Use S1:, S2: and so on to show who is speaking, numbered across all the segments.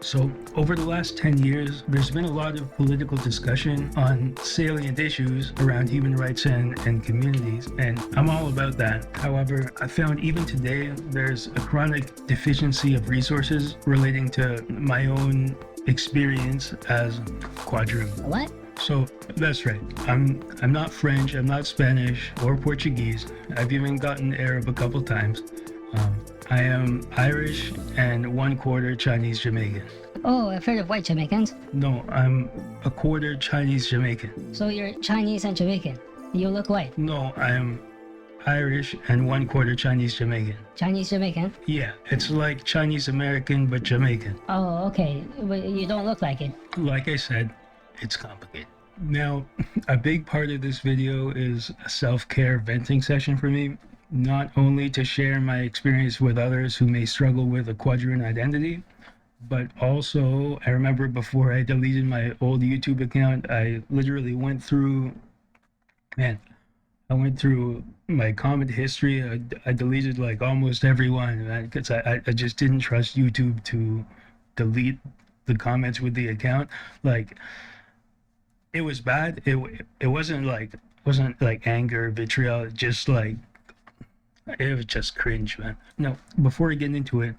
S1: So over the last 10 years, there's been a lot of political discussion on salient issues around human rights and communities, and I'm all about that. However, I found even today, there's a chronic deficiency of resources relating to my own experience as Quadroon.
S2: What?
S1: So that's right. I'm not French, I'm not Spanish or Portuguese. I've even gotten Arab a couple times. I am Irish and 1/4 Chinese Jamaican.
S2: Oh, I've heard of white Jamaicans.
S1: No, I'm a quarter Chinese Jamaican.
S2: So you're Chinese and Jamaican. You look white.
S1: No, I am Irish and 1/4 Chinese Jamaican.
S2: Chinese Jamaican?
S1: Yeah, it's like Chinese American but Jamaican.
S2: Oh, okay. But you don't look like it.
S1: Like I said, it's complicated. Now, a big part of this video is a self-care venting session for me. Not only to share my experience with others who may struggle with a Quadroon identity, but also I remember before I deleted my old YouTube account, I literally went through, I went through my comment history. I deleted like almost everyone because I just didn't trust YouTube to delete the comments with the account. Like, it was bad. It wasn't like anger, vitriol, just like, it was just cringe, man. No, before I get into it,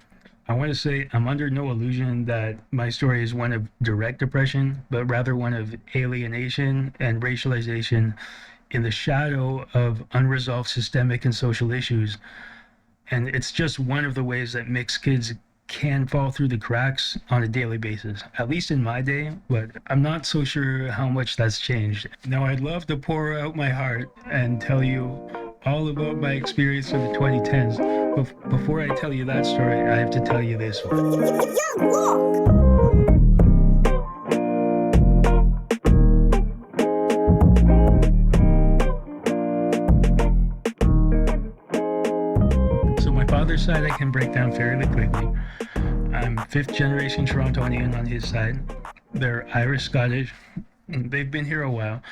S1: I want to say I'm under no illusion that my story is one of direct oppression, but rather one of alienation and racialization in the shadow of unresolved systemic and social issues. And it's just one of the ways that mixed kids can fall through the cracks on a daily basis, at least in my day, but I'm not so sure how much that's changed. Now, I'd love to pour out my heart and tell you all about my experience in the 2010s. Before I tell you that story, I have to tell you this one. So my father's side I can break down fairly quickly. I'm 5th generation Torontonian on his side. They're Irish Scottish. They've been here a while.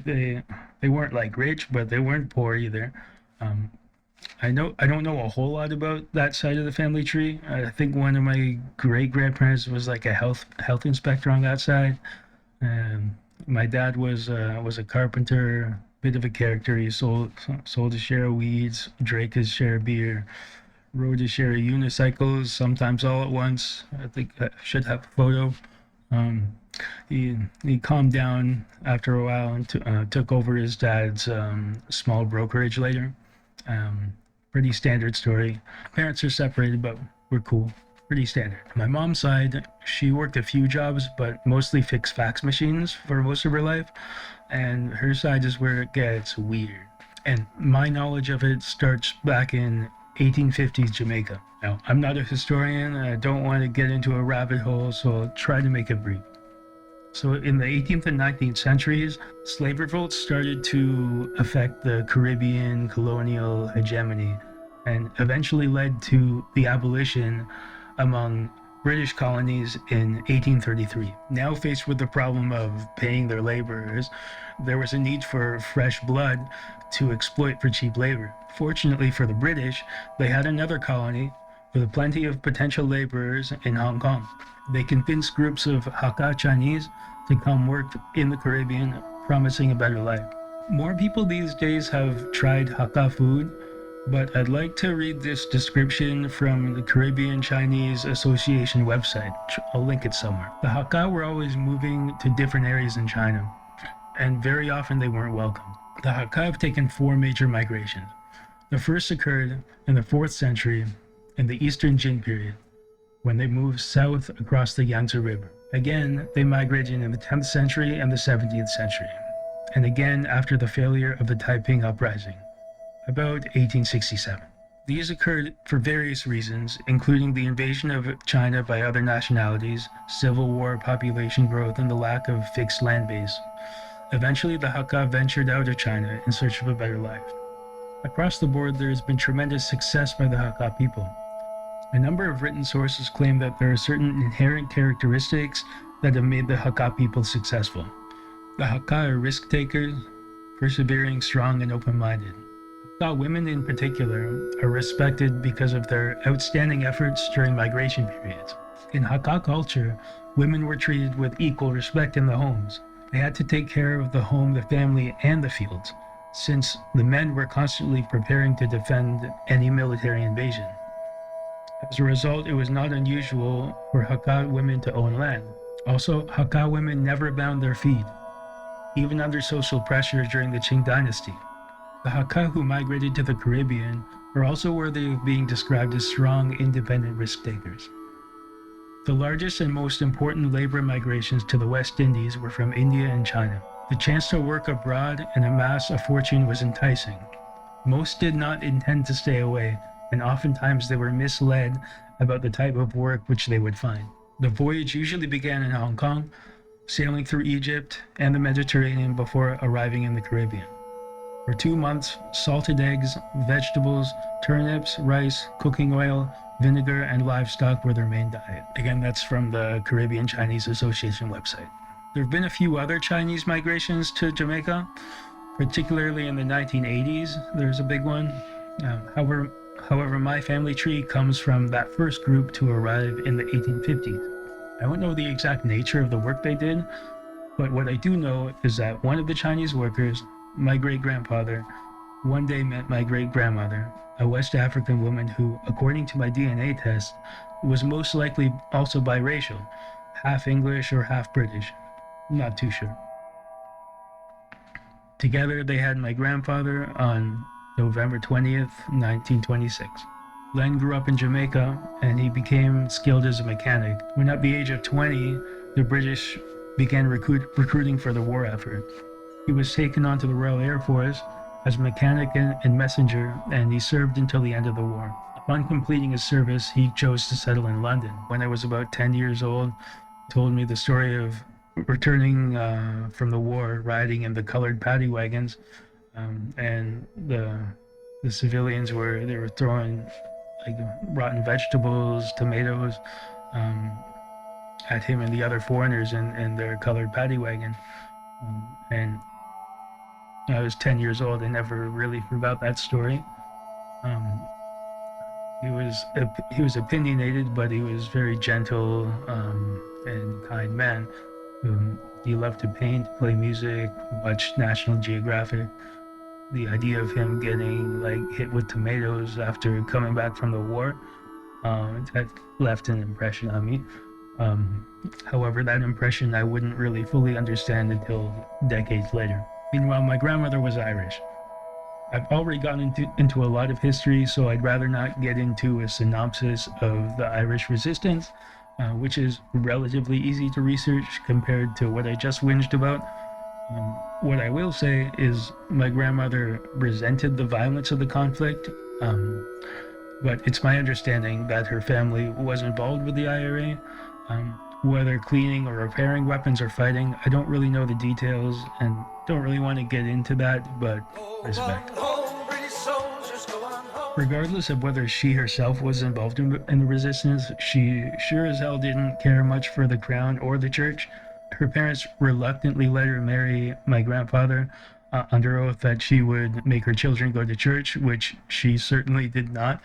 S1: They weren't like rich, but they weren't poor either. I don't know a whole lot about that side of the family tree. I think one of my great grandparents was like a health inspector on that side. My dad was a carpenter, bit of a character. He sold a share of weeds, drank his share of beer, rode his share of unicycles, sometimes all at once. I think I should have a photo. He calmed down after a while and took over his dad's small brokerage later. Pretty standard story. Parents are separated, but we're cool. Pretty standard. My mom's side, she worked a few jobs, but mostly fixed fax machines for most of her life. And her side is where it gets weird. And my knowledge of it starts back in 1850s Jamaica. Now, I'm not a historian. I don't want to get into a rabbit hole, so I'll try to make it brief. So in the 18th and 19th centuries, slave revolts started to affect the Caribbean colonial hegemony and eventually led to the abolition among British colonies in 1833. Now faced with the problem of paying their laborers, there was a need for fresh blood to exploit for cheap labor. Fortunately for the British, they had another colony with plenty of potential laborers in Hong Kong. They convinced groups of Hakka Chinese to come work in the Caribbean, promising a better life. More people these days have tried Hakka food, but I'd like to read this description from the Caribbean Chinese Association website. I'll link it somewhere. The Hakka were always moving to different areas in China, and very often they weren't welcome. The Hakka have taken 4 major migrations. The first occurred in the 4th century in the Eastern Jin period, when they moved south across the Yangtze River. Again, they migrated in the 10th century and the 17th century, and again after the failure of the Taiping Uprising, about 1867. These occurred for various reasons, including the invasion of China by other nationalities, civil war, population growth, and the lack of fixed land base. Eventually, the Hakka ventured out of China in search of a better life. Across the board, there has been tremendous success by the Hakka people. A number of written sources claim that there are certain inherent characteristics that have made the Hakka people successful. The Hakka are risk takers, persevering, strong, and open-minded. Hakka women in particular are respected because of their outstanding efforts during migration periods. In Hakka culture, women were treated with equal respect in the homes. They had to take care of the home, the family, and the fields, since the men were constantly preparing to defend any military invasion. As a result, it was not unusual for Hakka women to own land. Also, Hakka women never bound their feet, even under social pressure during the Qing dynasty. The Hakka who migrated to the Caribbean are also worthy of being described as strong, independent risk takers. The largest and most important labor migrations to the West Indies were from India and China. The chance to work abroad and amass a fortune was enticing. Most did not intend to stay away, and oftentimes they were misled about the type of work which they would find. The voyage usually began in Hong Kong, sailing through Egypt and the Mediterranean before arriving in the Caribbean. For 2 months, salted eggs, vegetables, turnips, rice, cooking oil, vinegar, and livestock were their main diet. Again, that's from the Caribbean Chinese Association website. There have been a few other Chinese migrations to Jamaica, particularly in the 1980s. There's a big one. However, my family tree comes from that first group to arrive in the 1850s. I don't know the exact nature of the work they did, but what I do know is that one of the Chinese workers, my great-grandfather, one day met my great-grandmother, a West African woman who, according to my DNA test, was most likely also biracial, half English or half British. Not too sure. Together, they had my grandfather on November 20th, 1926. Len grew up in Jamaica, and he became skilled as a mechanic. When at the age of 20, the British began recruiting for the war effort. He was taken onto the Royal Air Force as a mechanic and messenger, and he served until the end of the war. Upon completing his service, he chose to settle in London. When I was about 10 years old, he told me the story of returning from the war, riding in the colored paddy wagons, and the civilians were throwing like rotten vegetables, tomatoes, at him and the other foreigners in their colored paddy wagon. And I was 10 years old. I never really forgot that story. He was opinionated, but he was very gentle and kind man. He loved to paint, play music, watch National Geographic. The idea of him getting hit with tomatoes after coming back from the war, that left an impression on me. However, that impression I wouldn't really fully understand until decades later. Meanwhile, my grandmother was Irish. I've already gotten into a lot of history, so I'd rather not get into a synopsis of the Irish resistance, which is relatively easy to research compared to what I just whinged about. What I will say is my grandmother resented the violence of the conflict, but it's my understanding that her family was involved with the IRA. Whether cleaning or repairing weapons or fighting, I don't really know the details and don't really want to get into that, but respect. Regardless of whether she herself was involved in the resistance, she sure as hell didn't care much for the crown or the church. Her parents reluctantly let her marry my grandfather under oath that she would make her children go to church, which she certainly did not.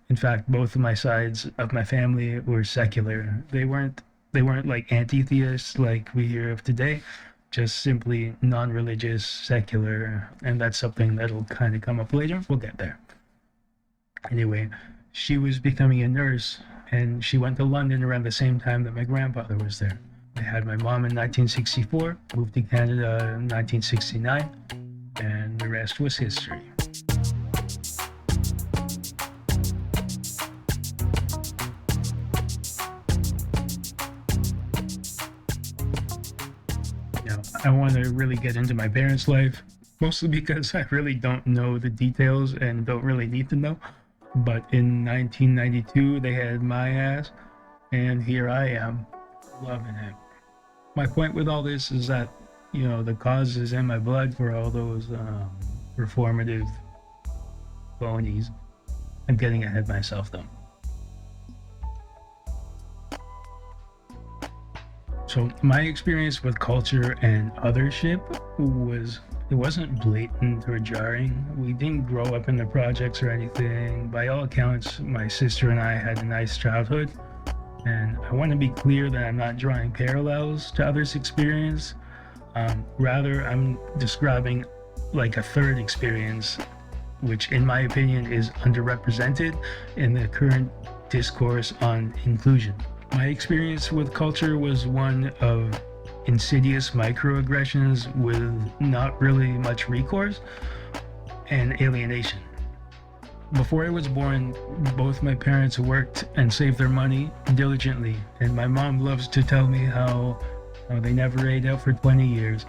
S1: In fact, both of my sides of my family were secular. They weren't like anti-theists like we hear of today, just simply non-religious, secular, and that's something that'll kind of come up later. We'll get there. Anyway, she was becoming a nurse, and she went to London around the same time that my grandfather was there. I had my mom in 1964, moved to Canada in 1969, and the rest was history. I want to really get into my parents' life, mostly because I really don't know the details and don't really need to know. But in 1992, they had my ass, and here I am, loving it. My point with all this is that, the cause is in my blood for all those performative phonies. I'm getting ahead of myself, though. So my experience with culture and othership wasn't blatant or jarring. We didn't grow up in the projects or anything. By all accounts, my sister and I had a nice childhood. And I want to be clear that I'm not drawing parallels to others' experience. Rather, I'm describing like a third experience, which in my opinion is underrepresented in the current discourse on inclusion. My experience with culture was one of insidious microaggressions with not really much recourse and alienation. Before I was born, both my parents worked and saved their money diligently, and my mom loves to tell me how they never ate out for 20 years.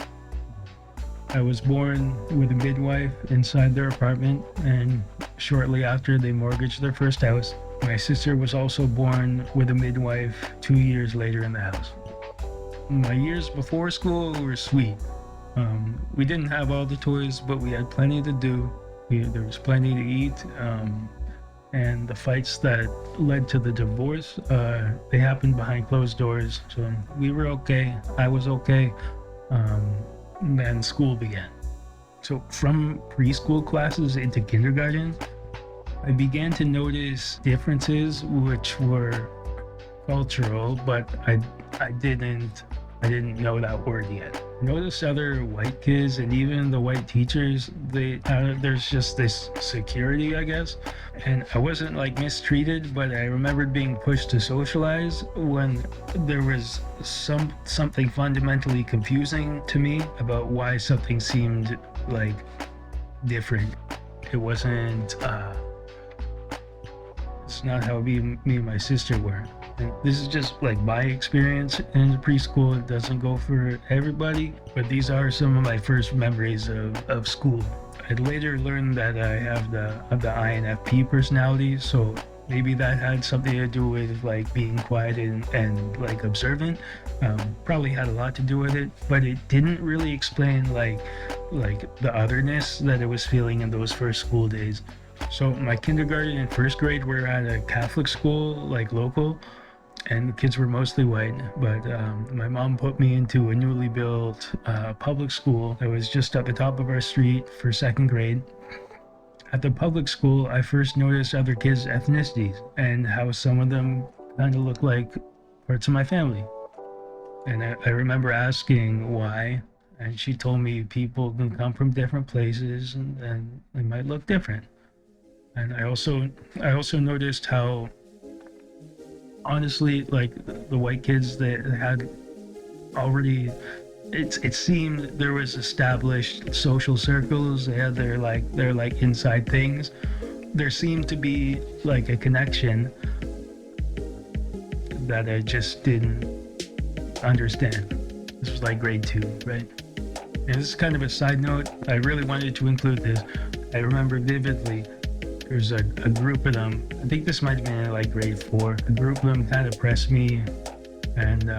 S1: I was born with a midwife inside their apartment, and shortly after, they mortgaged their first house. My sister was also born with a midwife 2 years later in the house. My years before school were sweet. We didn't have all the toys, but we had plenty to do. There was plenty to eat, and the fights that led to the divorce, they happened behind closed doors. So we were okay. I was okay. Then school began. So from preschool classes into kindergarten, I began to notice differences which were cultural, but I didn't know that word yet. I noticed other white kids and even the white teachers, there's just this security, I guess. And I wasn't like mistreated, but I remembered being pushed to socialize when there was something fundamentally confusing to me about why something seemed like different. It wasn't, it's not how me and my sister were. And this is just like my experience in preschool. It doesn't go for everybody, but these are some of my first memories of school. I'd later learned that I have the INFP personality, so maybe that had something to do with like being quiet and like observant. Probably had a lot to do with it, but it didn't really explain like the otherness that I was feeling in those first school days. So my kindergarten and first grade were at a Catholic school, like local, and the kids were mostly white, but my mom put me into a newly built public school that was just at the top of our street for second grade. At the public school, I first noticed other kids' ethnicities and how some of them kind of looked like parts of my family. And I remember asking why, and she told me people can come from different places and they might look different. And I also noticed how, honestly, like the white kids that had already, it seemed there was established social circles. They had their inside things. There seemed to be like a connection that I just didn't understand. This was like grade 2, right? And this is kind of a side note. I really wanted to include this. I remember vividly there's a group of them. I think this might have been in like grade 4. A group of them kind of pressed me and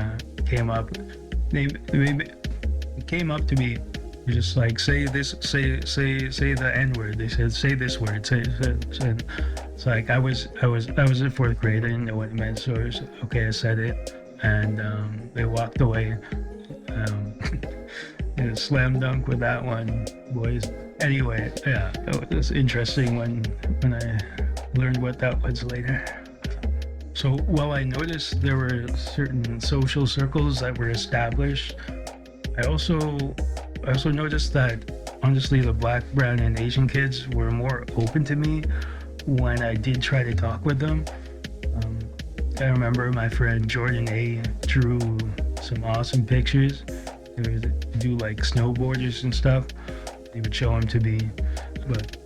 S1: came up. They came up to me, just like say the N word. They said say this word. Say. It's like I was in 4th grade. I didn't know what it meant, so it was, okay, I said it, and they walked away. Slam dunk with that one, boys. Anyway, yeah, it was interesting when I learned what that was later. So while I noticed there were certain social circles that were established, I also noticed that honestly the Black, Brown, and Asian kids were more open to me when I did try to talk with them. I remember my friend Jordan A drew some awesome pictures. They would do like snowboarders and stuff. They would show them to me. But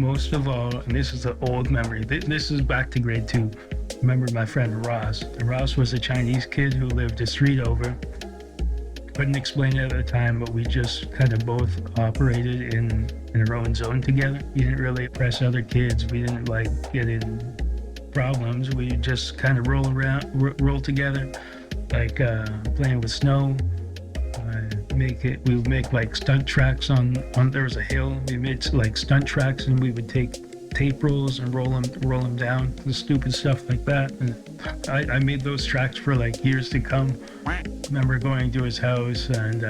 S1: most of all, and this is an old memory, this is back to grade 2. I remember my friend Ross. Ross was a Chinese kid who lived a street over. Couldn't explain it at the time, but we just kind of both operated in our own zone together. We didn't really press other kids. We didn't like get in problems. We just kind of roll together, like playing with snow. We would make like stunt tracks on there was a hill. We made like stunt tracks, and we would take tape rolls and roll them down, the stupid stuff like that. And I made those tracks for like years to come. Remember going to his house, and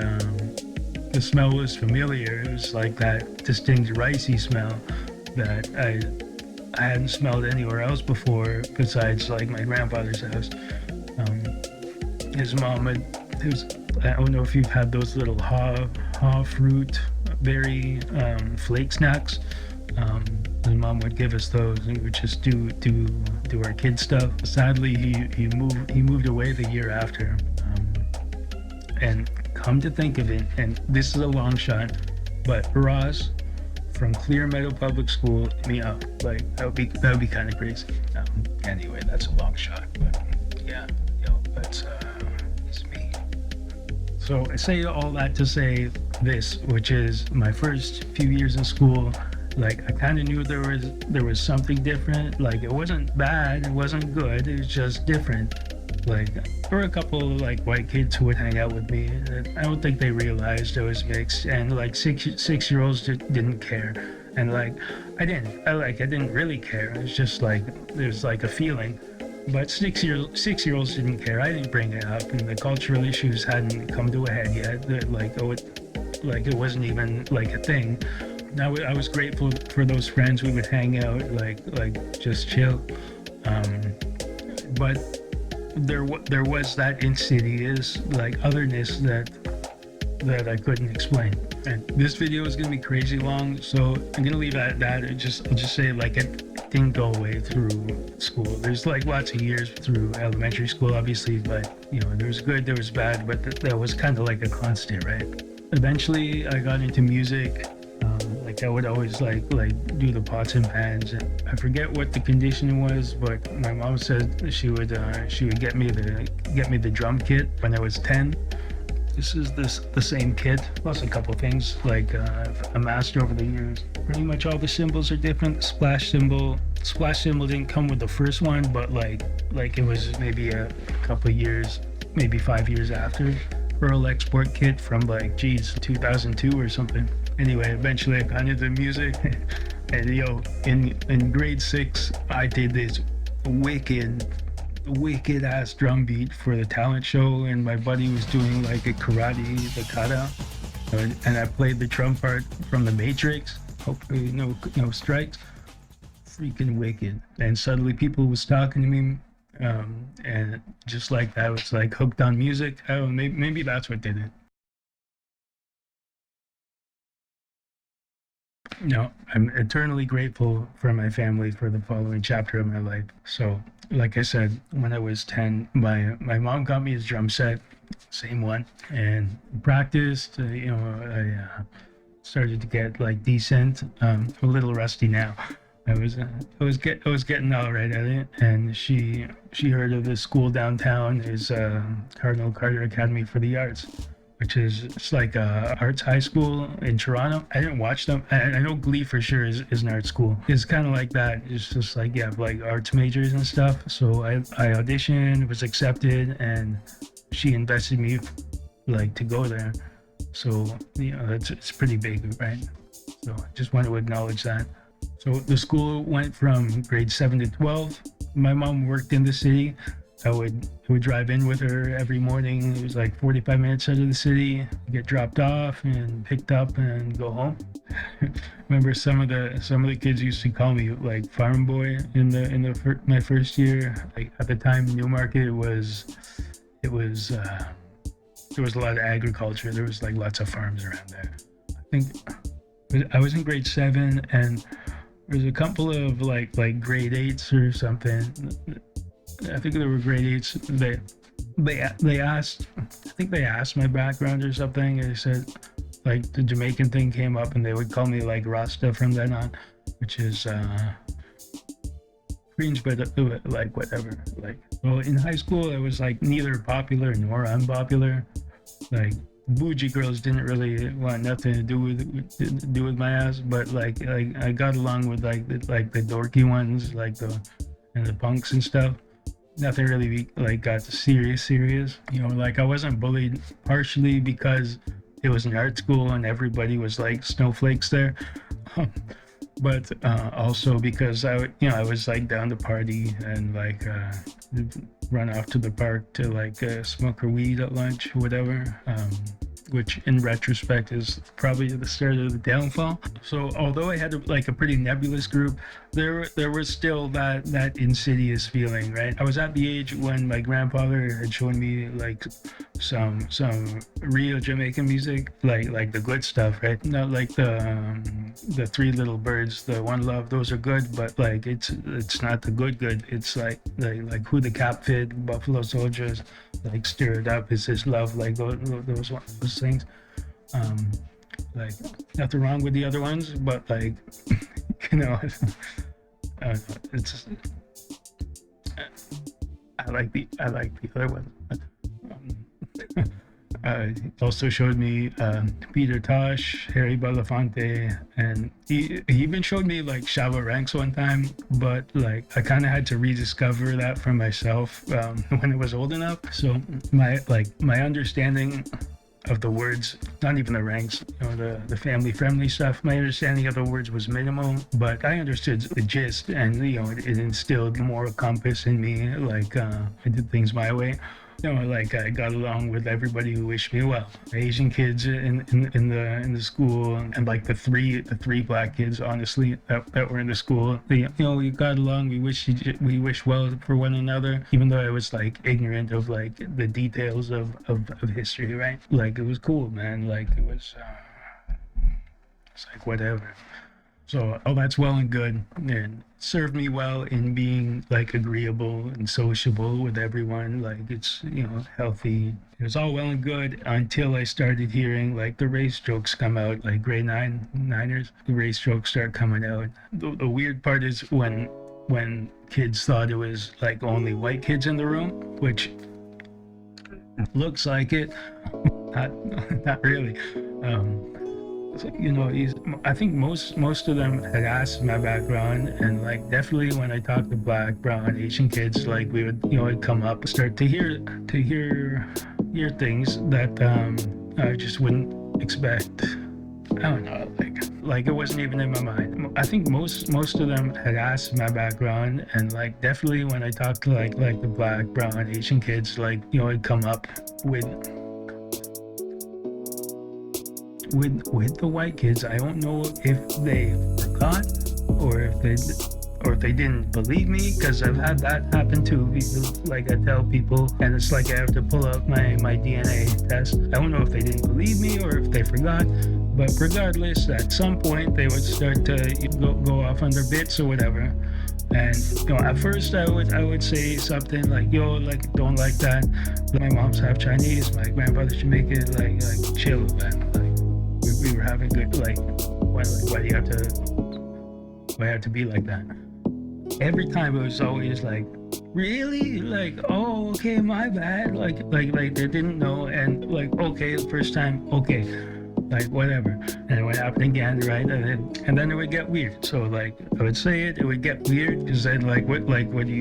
S1: the smell was familiar. It was like that distinct ricey smell that I hadn't smelled anywhere else before besides like my grandfather's house. His mom had, I don't know if you've had those little ha fruit berry flake snacks. His mom would give us those, and we would just do our kid stuff. Sadly, he moved away the year after. And come to think of it, and this is a long shot, but Ross from Clear Meadow Public School, me up. Like that would be kind of crazy. Anyway, that's a long shot, but yeah, that's it's me. So I say all that to say this, which is my first few years in school. Like I kind of knew there was something different. Like it wasn't bad, it wasn't good, it was just different. Like there were a couple of like white kids who would hang out with me. I don't think they realized I was mixed, and like six-year-olds didn't care, and like I didn't really care. It was just like there's like a feeling, but six-year-olds didn't care. I didn't bring it up, and the cultural issues hadn't come to a head yet. Like it wasn't even like a thing. I was grateful for those friends. We would hang out, like just chill, but there was that insidious like otherness that I couldn't explain. And this video is gonna be crazy long, so I'm gonna leave it at that. I'll just say like it didn't go away through school. There's like lots of years through elementary school, obviously, but there was good, there was bad, but that was kind of like a constant, right? Eventually, I got into music. Like I would always like do the pots and pans. I forget what the condition was, but my mom said she would get me the drum kit when I was 10. This is the same kit, plus a couple things like I've amassed over the years. Pretty much all the cymbals are different. The splash cymbal didn't come with the first one, but like it was maybe a couple years, maybe 5 years after. Earl export kit from 2002 or something. Anyway, eventually I got into music, and in grade 6, I did this wicked ass drum beat for the talent show, and my buddy was doing like a karate, the kata, and I played the drum part from The Matrix. Hopefully no strikes. Freaking wicked. And suddenly people was talking to me, and just like that, I was like hooked on music. I don't know, maybe that's what did it. No, I'm eternally grateful for my family for the following chapter of my life. So, like I said, when I was 10, my mom got me his drum set, same one, and practiced. I started to get like decent, a little rusty now. I was getting all right at it, and she heard of this school downtown, is Cardinal Carter Academy for the Arts, which is it's like a arts high school in Toronto. I didn't watch them. I know Glee for sure is an art school. It's kind of like that. It's just like like arts majors and stuff. So I auditioned, was accepted, and she invested me like to go there. So it's pretty big, right? So I just want to acknowledge that. So the school went from grade 7 to 12. My mom worked in the city. I would drive in with her every morning. It was like 45 minutes out of the city, get dropped off and picked up and go home. Remember some of the kids used to call me like farm boy my first year. Like at the time, Newmarket there was a lot of agriculture. There was like lots of farms around there. I think I was in grade 7, and there's a couple of like grade 8s or something. I think there were grade 8s. They asked, I think they asked my background or something. And they said like the Jamaican thing came up, and they would call me like Rasta from then on, which is cringe, but like whatever. Like, well, in high school I was like neither popular nor unpopular. Like bougie girls didn't really want nothing to do with my ass, but like I got along with like the dorky ones, like the punks and stuff. Nothing really like got serious. Like I wasn't bullied, partially because it was an art school and everybody was like snowflakes there, but also because I was like down to party and like run off to the park to like smoke or weed at lunch or whatever. which in retrospect is probably the start of the downfall. So although I had a pretty nebulous group, there was still that insidious feeling, right? I was at the age when my grandfather had shown me like some real Jamaican music, like the good stuff, right? Not like the Three Little Birds, the One Love. Those are good, but like it's not the good. It's like Who the Cap Fit, Buffalo Soldiers, like Stirred Up Is His Love, like those things. Like nothing wrong with the other ones, but like you know, it's I like the other one. He also showed me Peter Tosh, Harry Belafonte, and he even showed me like Shava Ranks one time, but like I kind of had to rediscover that for myself when I was old enough. So my understanding of the words, not even the ranks, you know, the family friendly stuff, my understanding of the words was minimal, but I understood the gist, and you know, it instilled more compass in me. Like I did things my way. You know, like I got along with everybody who wished me well. Asian kids in the school, and like the three black kids, honestly, that were in the school. You know, we got along. We wished well for one another, even though I was like ignorant of like the details of history, right? Like it was cool, man. Like it's like whatever. So all that's well and good, and served me well in being like agreeable and sociable with everyone. Like it's, you know, healthy. It was all well and good until I started hearing like the race jokes come out, like grade niners. The race jokes start coming out. The weird part is when kids thought it was like only white kids in the room, which looks like it. Not really. You know, I think most of them had asked my background, and like definitely when I talked to black, brown, Asian kids, like we would, you know, it'd come up, start to hear things that I just wouldn't expect. I don't know, like it wasn't even in my mind. I think most of them had asked my background, and like definitely when I talked to like the black, brown, Asian kids, like, you know, it'd come up with the white kids. I don't know if they forgot or if they didn't believe me, because I've had that happen too. Like I tell people, and it's like I have to pull out my DNA test. I don't know if they didn't believe me or if they forgot, but regardless, at some point they would start to go off on their bits or whatever. And you know, at first I would say something like, "Yo, like don't like that. My mom's half Chinese, my grandfather's Jamaican. Like chill, man. We were having good, like, why do you have to be like that?" Every time it was always like, really? Like, oh, okay, my bad. Like they didn't know, and like, okay, the first time, okay, like whatever. And it would happen again, right? And then it would get weird. So like I would say it would get weird, because then what do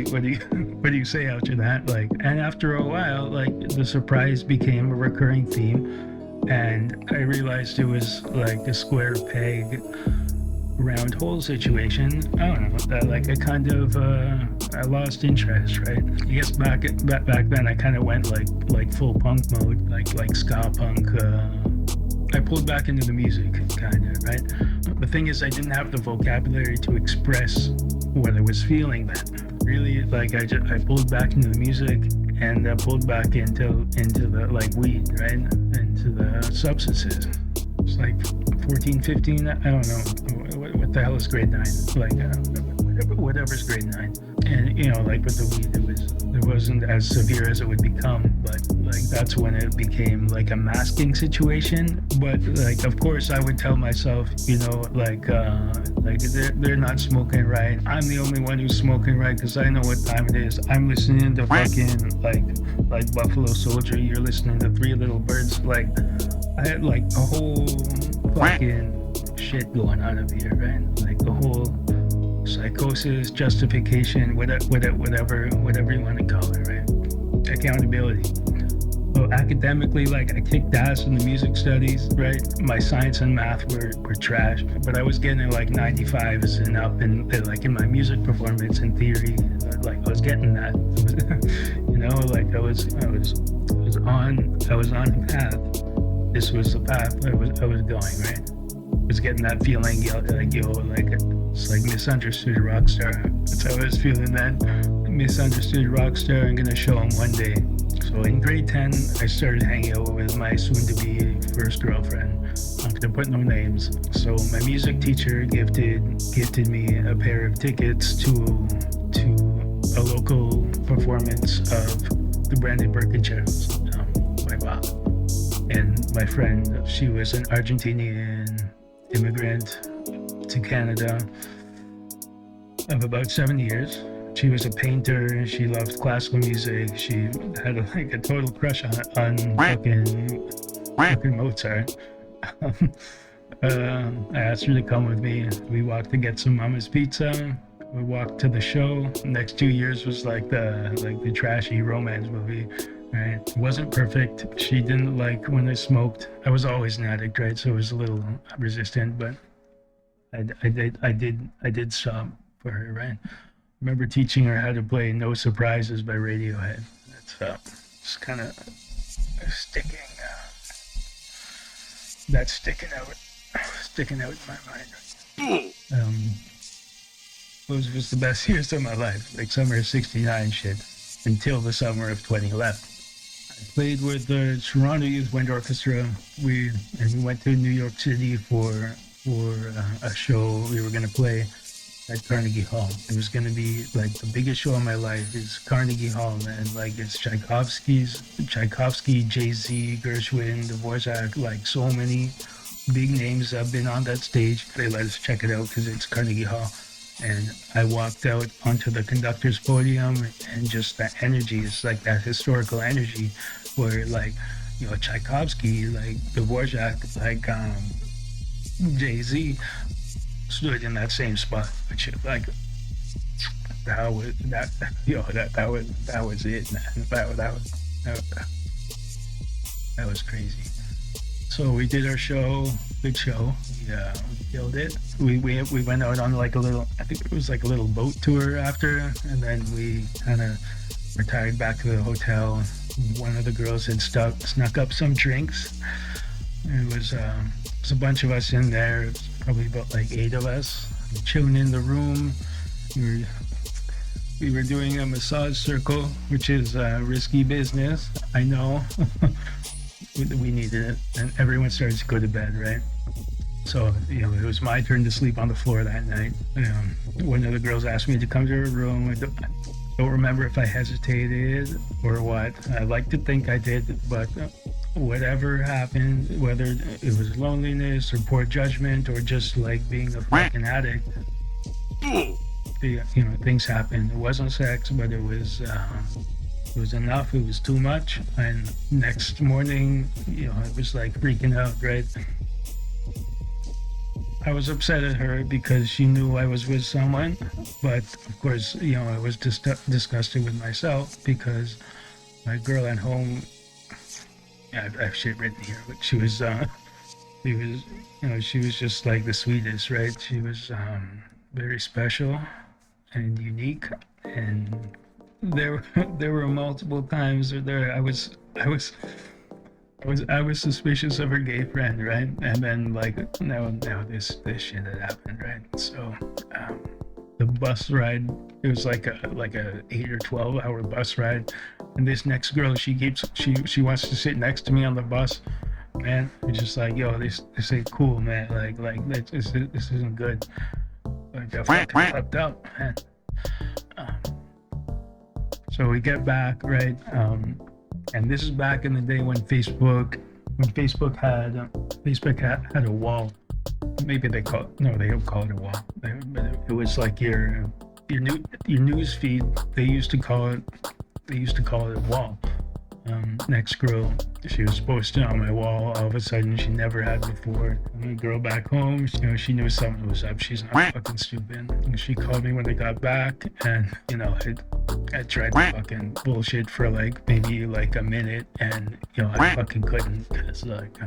S1: you say after that? Like, and after a while, like the surprise became a recurring theme. And I realized it was like a square peg, round hole situation. I don't know, that like a kind of I lost interest, right? I guess back then I kind of went like full punk mode, like ska punk. I pulled back into the music, kind of, right? The thing is, I didn't have the vocabulary to express what I was feeling then. Really, like I pulled back into the music, and I pulled back into the like weed, right? Into the substances. It's like 14, 15, I don't know. What the hell is grade 9? Like, whatever's grade 9. And, you know, like with the weed, it wasn't as severe as it would become, but like that's when it became like a masking situation. But like, of course, I would tell myself, you know, like they're not smoking right. I'm the only one who's smoking right, because I know what time it is. I'm listening to fucking like Buffalo Soldier. You're listening to Three Little Birds. Like, I had like a whole fucking shit going on over here, right? Like the whole psychosis, justification, whatever you want to call it, right? Accountability. So academically, like I kicked ass in the music studies, right? My science and math were trash, but I was getting like 95s and up, and like in my music performance and theory, like I was getting that. You know, like I was on a path. this was the path I was going, right? I was getting that feeling, like it's like misunderstood rock star. That's how I was feeling then. Misunderstood rock star. I'm gonna show him one day. So in grade 10, I started hanging out with my soon-to-be first girlfriend. I'm gonna put no names. So my music teacher gifted me a pair of tickets to a local performance of the Brandon Birkenchairs by Bob. And my friend, she was an Argentinian immigrant to Canada of about 7 years. She was a painter. She loved classical music. She had a total crush on fucking Mozart. I asked her to come with me. We walked to get some Mama's Pizza. We walked to the show. The next 2 years was like the trashy romance movie. Right? It wasn't perfect. She didn't like when I smoked. I was always an addict, right? So I was a little resistant, but I did stop for her, right? I remember teaching her how to play "No Surprises" by Radiohead. It's kind of sticking out in my mind. Those was the best years of my life, like summer of '69 shit, until the summer of 2011. I played with the Toronto Youth Wind Orchestra. We went to New York City for a show we were gonna play at Carnegie Hall. It was gonna be like the biggest show of my life. Is Carnegie Hall, man. Like it's Tchaikovsky, Jay-Z, Gershwin, Dvorak, like so many big names have been on that stage. They let us check it out because it's Carnegie Hall. And I walked out onto the conductor's podium, and just that energy is like that historical energy where, like, you know, Tchaikovsky, like Dvorak, like Jay-Z stood in that same spot. Which, like, that was it, man. That was crazy. So we did our show, good show. Yeah, we killed it. We went out on like a little, I think it was like a little boat tour after, and then we kind of retired back to the hotel. One of the girls had snuck up some drinks. It was a bunch of us in there. It was probably about like 8 of us chilling in the room. We were doing a massage circle, which is risky business. I know. We needed it, and everyone started to go to bed, right? So, you know, it was my turn to sleep on the floor that night. One of the girls asked me to come to her room. I don't remember if I hesitated or what. I like to think I did, but whatever happened, whether it was loneliness or poor judgment or just like being a fucking addict, you know, things happened. It wasn't sex, but it was enough. It was too much. And next morning, you know, I was like freaking out, right? I was upset at her because she knew I was with someone, but of course, you know, I was disgusted with myself because my girl at home, yeah, I have shit written here, but she was just like the sweetest, right? She was very special and unique, and there were multiple times where I was suspicious of her gay friend, right? And then like now this shit had happened, right? So the bus ride, it was like a 8 or 12 hour bus ride, and this next girl, she wants to sit next to me on the bus. Man, it's just like, yo, this ain't cool, man. Like this isn't good. Like I fucking fucked up, man. So we get back, right? And this is back in the day when Facebook had a wall. Maybe they don't call it a wall. But it was like your news feed. They used to call it a wall. Next girl, she was posted on my wall. All of a sudden, she never had before. And the girl back home, you know, she knew something was up. She's not fucking stupid. And she called me when I got back, and you know, I tried to fucking bullshit for like maybe like a minute, and you know, I fucking couldn't because like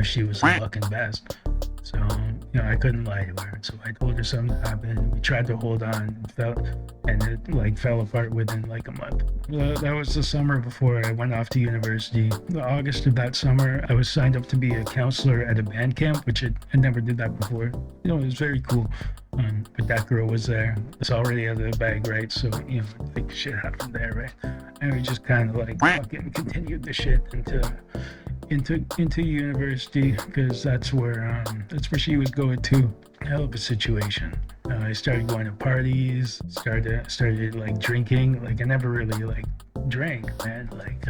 S1: she was the fucking best. So I couldn't lie to her, so I told her something happened. We tried to hold on, and it like fell apart within like a month. That was the summer before I went off to university. The August of that summer, I was signed up to be a counselor at a band camp, which I never did that before. It was very cool. But that girl was there. It's already out of the bag, right? So like shit happened there, right? And we just kind of like fucking continued the shit into university, because that's where she was going to. Hell of a situation. I started going to parties, started like drinking. Like I never really like drank, man. Like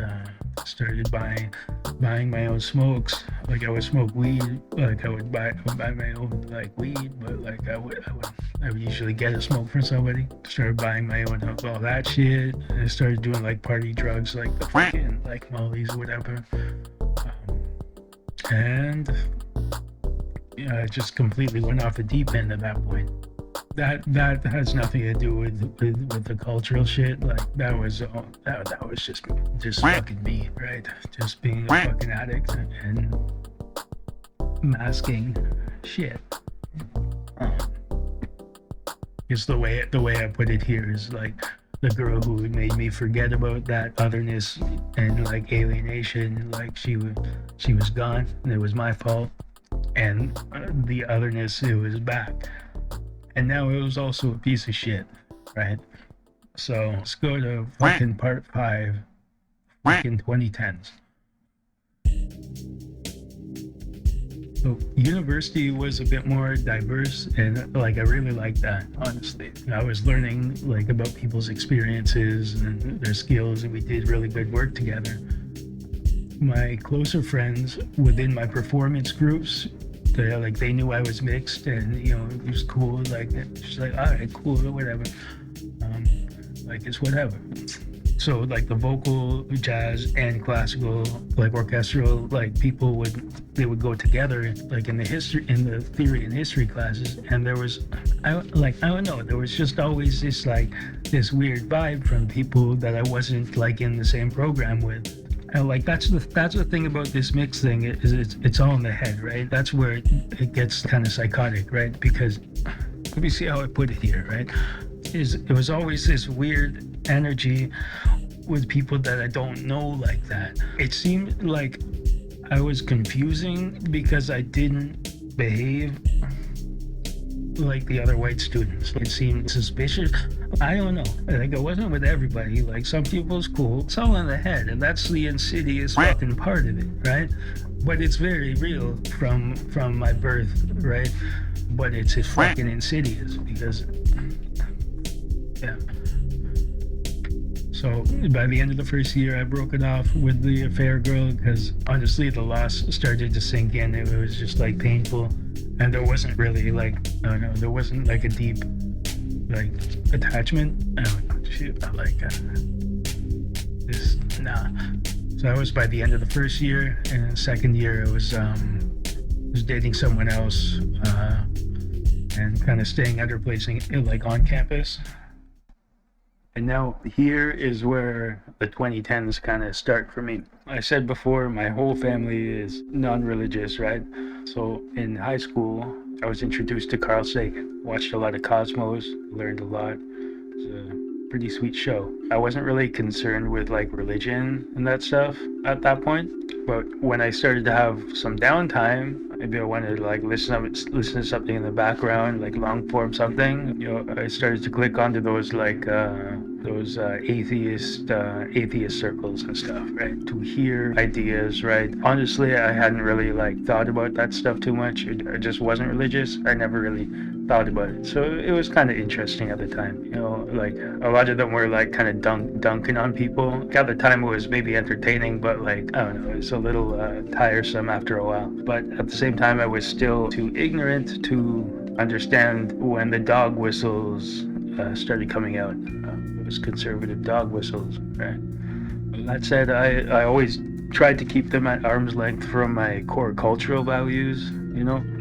S1: started buying my own smokes. Like I would smoke weed. Like I would buy my own like weed, but like I would usually get a smoke from somebody. Started buying my own all that shit. And I started doing like party drugs, like the fucking like mollies or whatever. And I just completely went off the deep end at that point. That has nothing to do with the cultural shit. Like that was just fucking me, right? Just being a fucking addict and masking shit. Just the way I put it here is like the girl who made me forget about that otherness and like alienation. Like she was gone, and it was my fault. And the otherness, it was back. And now it was also a piece of shit, right? So let's go to fucking part 5, fucking 2010s. So university was a bit more diverse, and like I really liked that, honestly. I was learning like about people's experiences and their skills, and we did really good work together. My closer friends within my performance groups, they knew I was mixed, and it was cool. Like just like, all right, cool, whatever. Like it's whatever. So like the vocal, jazz, and classical, like orchestral, like people would go together, like in the theory and history classes. And there was, I don't know, there was just always this weird vibe from people that I wasn't like in the same program with. And like that's the thing about this mix thing, is it's all in the head, right? That's where it gets kind of psychotic, right? Because let me see how I put it here, right? It was always this weird energy with people that I don't know like that. It seemed like I was confusing because I didn't behave like the other white students. It seemed suspicious. I don't know. Like it wasn't with everybody. Like some people's cool. It's all in the head, and that's the insidious fucking part of it, right? But it's very real from my birth, right? But it's fucking insidious because, yeah. So by the end of the first year, I broke it off with the affair girl because honestly, the loss started to sink in. It was just like painful, and there wasn't really like, I don't know, there wasn't like a deep like attachment. I don't know, shit, I like this. Nah. So that was by the end of the first year, and the second year I was dating someone else, and kind of staying at her place, like on campus. And now here is where the 2010s kind of start for me. I said before, my whole family is non-religious, right? So in high school, I was introduced to Carl Sagan, watched a lot of Cosmos, learned a lot. It was a pretty sweet show. I wasn't really concerned with like religion and that stuff at that point, but when I started to have some downtime, maybe I wanted to like listen to something in the background, like long form something. I started to click onto those like atheist circles and stuff, right? To hear ideas, right? Honestly, I hadn't really like thought about that stuff too much. I just wasn't religious. I never really thought about it, so it was kind of interesting at the time. Like a lot of them were like kind of dunking on people. At the time, it was maybe entertaining, but like I don't know, it's a little tiresome after a while. But at the same time, I was still too ignorant to understand when the dog whistles started coming out. It was conservative dog whistles, right? That said, I always tried to keep them at arm's length from my core cultural values.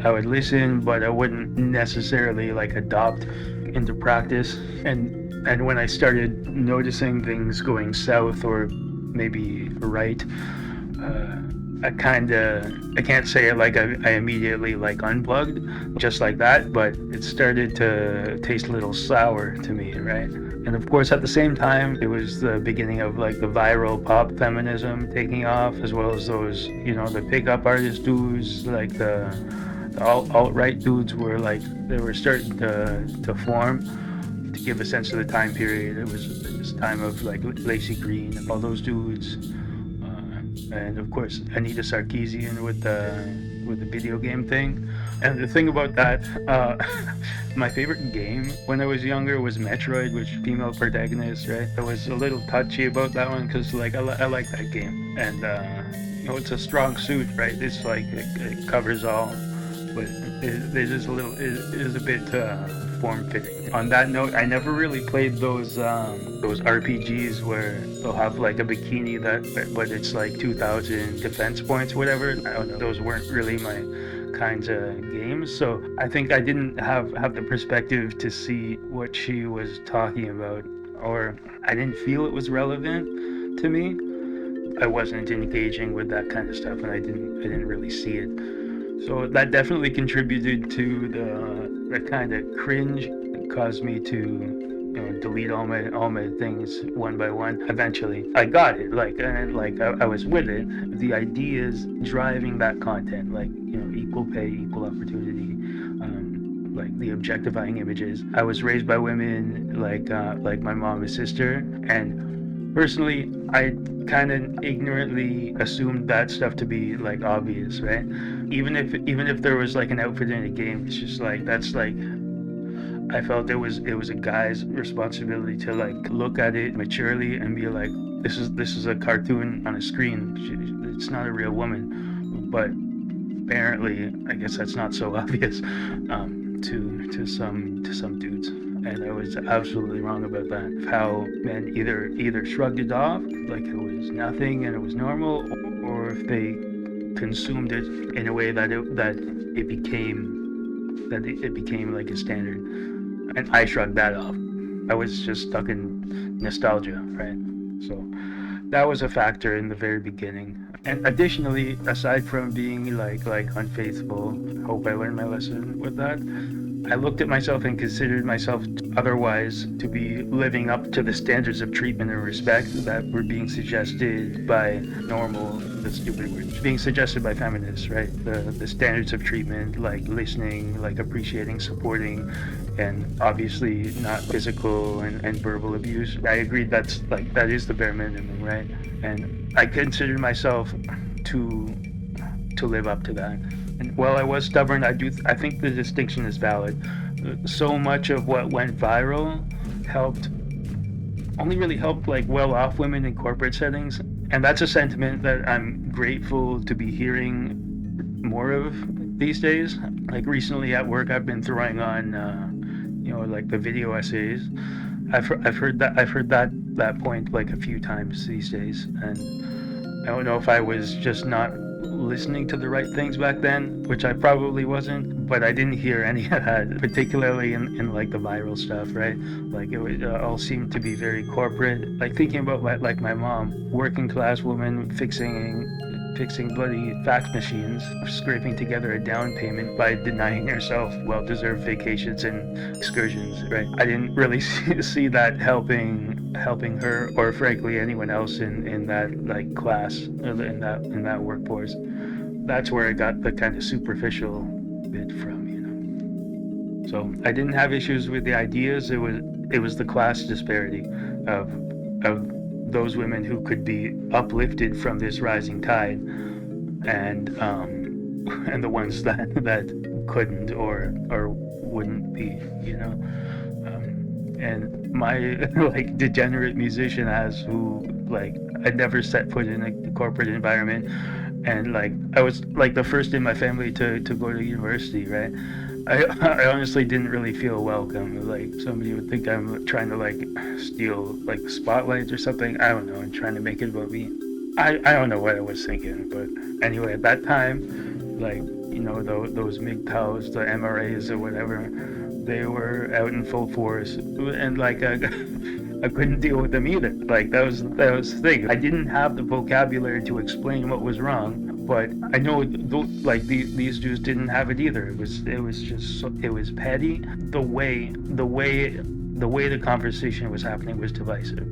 S1: I would listen, but I wouldn't necessarily like adopt into practice. And when I started noticing things going south or maybe right, I can't say it like I immediately like unplugged just like that, but it started to taste a little sour to me, right? And of course, at the same time, it was the beginning of like the viral pop feminism taking off, as well as those, the pickup artist dudes, like the alt-right dudes were like, they were starting to form. To give a sense of the time period, it was this time of like Lacey Green and all those dudes, and of course Anita Sarkeesian with the video game thing. And the thing about that, my favorite game when I was younger was Metroid, which female protagonist, right? I was a little touchy about that one because like I like that game, and it's a strong suit, right? It's like it covers all, but it is a little it is a bit form fitting. On that note, I never really played those RPGs where they'll have like a bikini but it's like 2,000 defense points, whatever. I don't know. Those weren't really my kinds of games, so I think I didn't have the perspective to see what she was talking about, or I didn't feel it was relevant to me. I wasn't engaging with that kind of stuff, and I didn't really see it. So that definitely contributed to the kind of cringe. It caused me to delete all my things one by one. Eventually, I got it. I was with it. The ideas driving that content, like equal pay, equal opportunity, like the objectifying images. I was raised by women like my mom and sister, and personally, I kind of ignorantly assumed that stuff to be like obvious, right? Even if there was like an outfit in a game, it's just like that's like I felt it was a guy's responsibility to like look at it maturely and be like, this is a cartoon on a screen. It's not a real woman, but apparently, I guess that's not so obvious to some dudes. And I was absolutely wrong about that. How men either shrugged it off like it was nothing and it was normal, or if they consumed it in a way that it became like a standard. And I shrugged that off. I was just stuck in nostalgia, right? So that was a factor in the very beginning. And additionally, aside from being like unfaithful, hope I learned my lesson with that. I looked at myself and considered myself otherwise to be living up to the standards of treatment and respect that were being suggested by the stupid word, being suggested by feminists, right? The standards of treatment, like listening, like appreciating, supporting, and obviously not physical and verbal abuse. I agreed that is the bare minimum, right? And I considered myself to live up to that. And while I was stubborn, I think the distinction is valid. So much of what went viral helped only really helped like well-off women in corporate settings, and that's a sentiment that I'm grateful to be hearing more of these days. Like recently at work, I've been throwing on, like the video essays. I've heard that point like a few times these days, and I don't know if I was just not listening to the right things back then, which I probably wasn't, but I didn't hear any of that, particularly in like the viral stuff, right? Like it all seemed to be very corporate. Like thinking about my mom, working class woman fixing bloody fax machines, scraping together a down payment by denying herself well-deserved vacations and excursions, right? I didn't really see that helping her, or frankly anyone else in that like class, in that workforce. That's where I got the kind of superficial bit from, So I didn't have issues with the ideas. It was the class disparity of those women who could be uplifted from this rising tide, and and the ones that couldn't or wouldn't be, and my like degenerate musician ass, who like I'd never set foot in a corporate environment, and like I was like the first in my family to go to university, right? I honestly didn't really feel welcome. Like somebody would think I'm trying to like steal like the spotlight or something. I don't know, and trying to make it about me. I don't know what I was thinking, but anyway, at that time, like those MGTOWs, the MRAs or whatever, they were out in full force, and like I couldn't deal with them either. Like that was the thing. I didn't have the vocabulary to explain what was wrong, But I know these dudes didn't have it either. It was petty. The way the conversation was happening was divisive.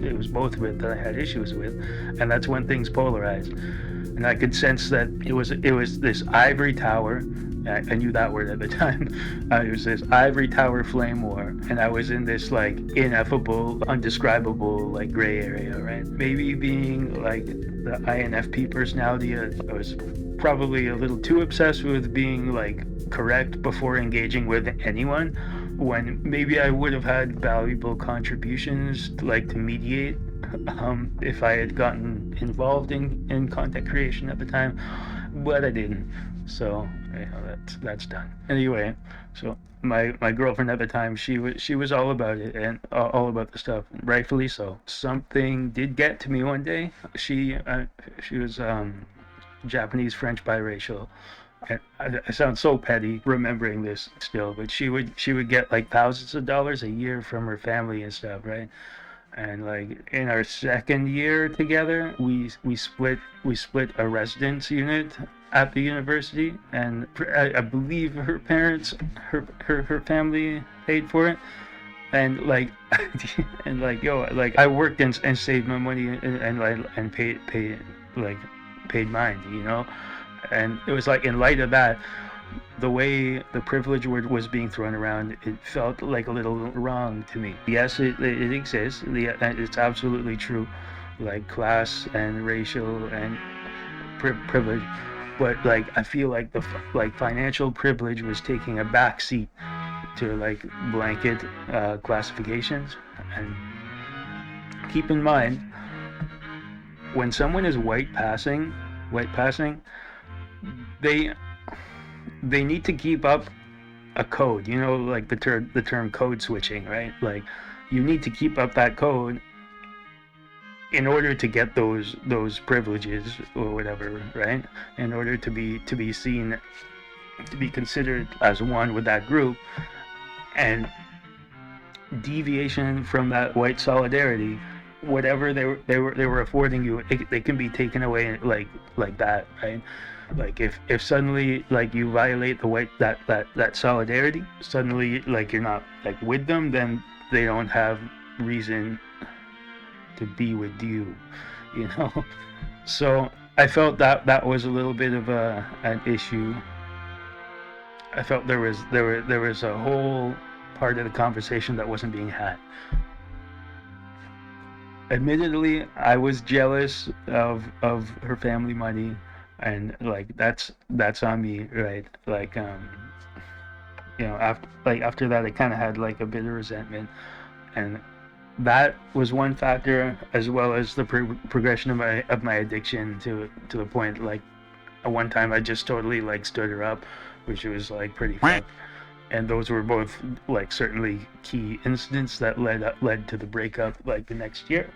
S1: It was both of it that I had issues with, and that's when things polarized. And I could sense that it was this ivory tower. I knew that word at the time. It was this ivory tower flame war, and I was in this like ineffable, undescribable like gray area, right? Maybe being like the INFP personality, I was probably a little too obsessed with being like correct before engaging with anyone, when maybe I would have had valuable contributions like to mediate if I had gotten involved in content creation at the time, but I didn't. So that's done. Anyway, so my girlfriend at the time, she was all about it and all about the stuff, rightfully so. Something did get to me one day. She was Japanese French biracial. I sound so petty remembering this still, but she would get like thousands of dollars a year from her family and stuff, right? And like in our second year together, we split a residence unit at the university, and I believe her parents, her family paid for it, and like and like yo, like I worked and saved my money and paid mine, and it was like in light of that, the way the privilege word was being thrown around, it felt like a little wrong to me. Yes, it exists. It's absolutely true, like class and racial and privilege. But like I feel like like financial privilege was taking a back seat to like blanket classifications. And keep in mind, when someone is white passing, they they need to keep up a code, like the term code switching, right? Like you need to keep up that code in order to get those privileges or whatever, right? In order to be seen, to be considered as one with that group. And deviation from that white solidarity, whatever they were affording you, they can be taken away like that, right? Like if suddenly like you violate the white that solidarity, suddenly like you're not like with them, then they don't have reason to be with you. So I felt that was a little bit of an issue. I felt there was a whole part of the conversation that wasn't being had. Admittedly, I was jealous of her family money, and like that's on me, right? Like after that, I kind of had like a bit of resentment, and that was one factor, as well as the progression of my addiction to the point like at one time I just totally like stood her up, which was like pretty fucked. And those were both like certainly key incidents that led to the breakup like the next year.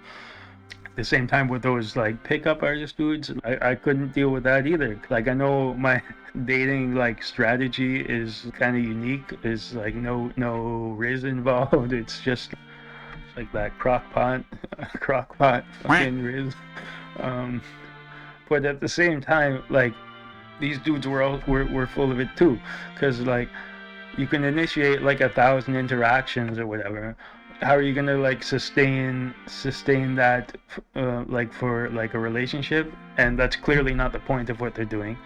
S1: At the same time with those like pickup artist dudes, I couldn't deal with that either. Like I know my dating like strategy is kind of unique. Is like no riz involved. It's just like that crock pot fucking riz. But at the same time, like these dudes were full of it too, because like you can initiate like 1,000 interactions or whatever. How are you gonna like sustain that like for like a relationship? And that's clearly not the point of what they're doing.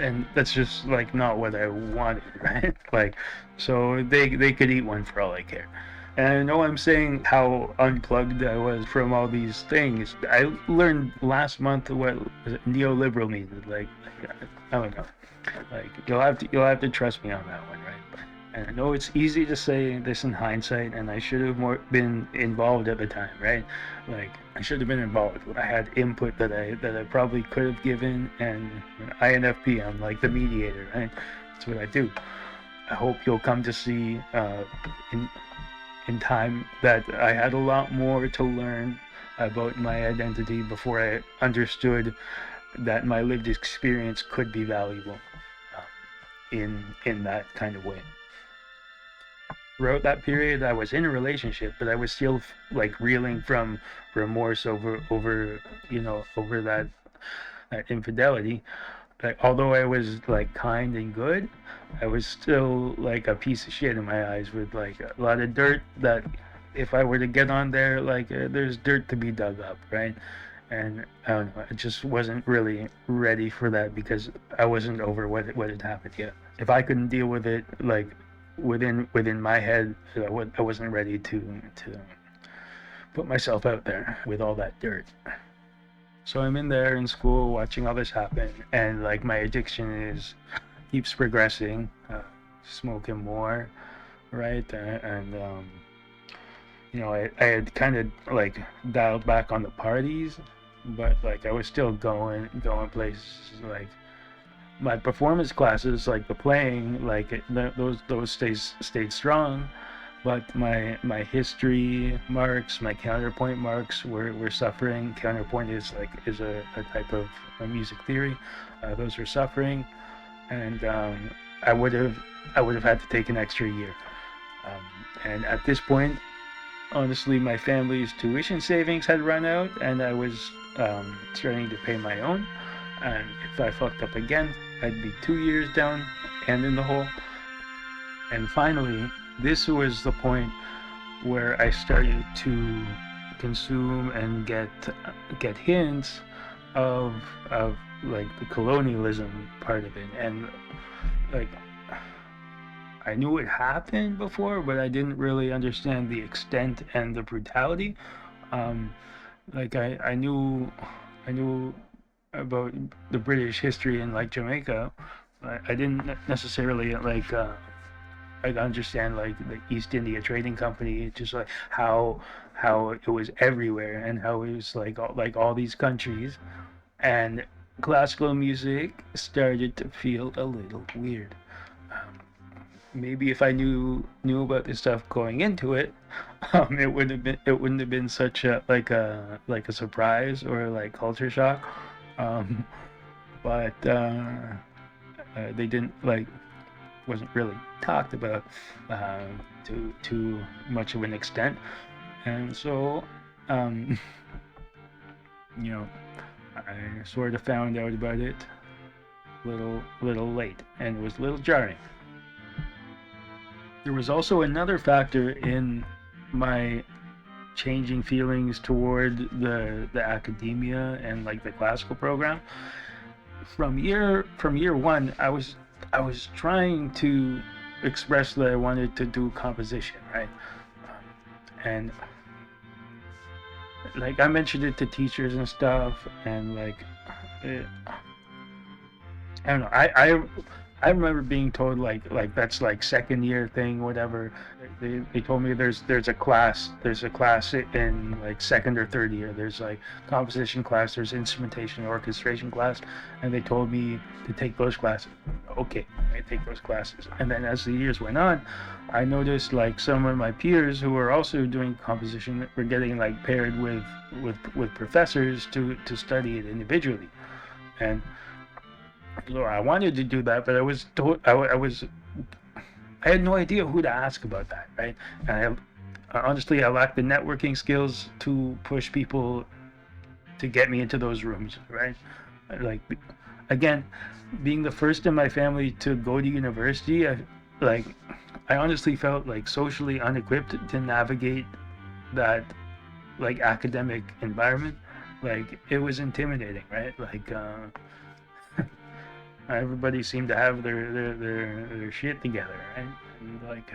S1: And that's just like not what I wanted, right? Like, so they could eat one for all I care. And I know I'm saying how unplugged I was from all these things. I learned last month what neoliberal means. Like I don't know. Like you'll have to trust me on that one, right? And I know it's easy to say this in hindsight, and I should have been involved at the time, right? Like I should have been involved. I had input that I probably could have given, and INFP, I'm like the mediator, right? That's what I do. I hope you'll come to see in time that I had a lot more to learn about my identity before I understood that my lived experience could be valuable in that kind of way. Throughout that period, I was in a relationship, but I was still like reeling from remorse over that that infidelity. Like, although I was like kind and good, I was still like a piece of shit in my eyes with like a lot of dirt that if I were to get on there, like there's dirt to be dug up, right? And I don't know, I just wasn't really ready for that because I wasn't over what had happened yet. If I couldn't deal with it, like within my head, I wasn't ready to put myself out there with all that dirt. So I'm in there in school watching all this happen, and like my addiction is keeps progressing, smoking more, right? I had kind of like dialed back on the parties, but like I was still going places. Like my performance classes, like the playing, like those stayed strong, but my history marks, my counterpoint marks were suffering. Counterpoint is a type of music theory. Those were suffering, and I would have had to take an extra year. And at this point, honestly, my family's tuition savings had run out, and I was starting to pay my own. And if I fucked up again, I'd be 2 years down and in the hole. And finally, this was the point where I started to consume and get hints of like the colonialism part of it, and like I knew it happened before, but I didn't really understand the extent and the brutality. Um, like I knew about the British history in like Jamaica. I didn't necessarily like understand like the East India Trading Company, just like how it was everywhere and how it was like all these countries, and classical music started to feel a little weird. Um, Maybe if I knew about this stuff going into it, it wouldn't have been such a surprise or like culture shock. Um, but they didn't like wasn't really talked about to too much of an extent, and so um, you know I sort of found out about it little late, and it was a little jarring. There was also another factor in my changing feelings toward the academia and like the classical program. From year one, I was trying to express that I wanted to do composition, right? And like I mentioned it to teachers and stuff, and like it, I don't know. I remember being told like that's like second year thing, whatever. They told me there's a class in like second or third year. There's like composition class, there's instrumentation and orchestration class, and they told me to take those classes. Okay, I take those classes. And then as the years went on, I noticed like some of my peers who were also doing composition were getting like paired with professors to study it individually. And so I wanted to do that, but I had no idea who to ask about that, right? And honestly, I lacked the networking skills to push people to get me into those rooms, right? Like, again, being the first in my family to go to university, I honestly felt like socially unequipped to navigate that like academic environment. Like it was intimidating, right? Like everybody seemed to have their shit together, right? And like,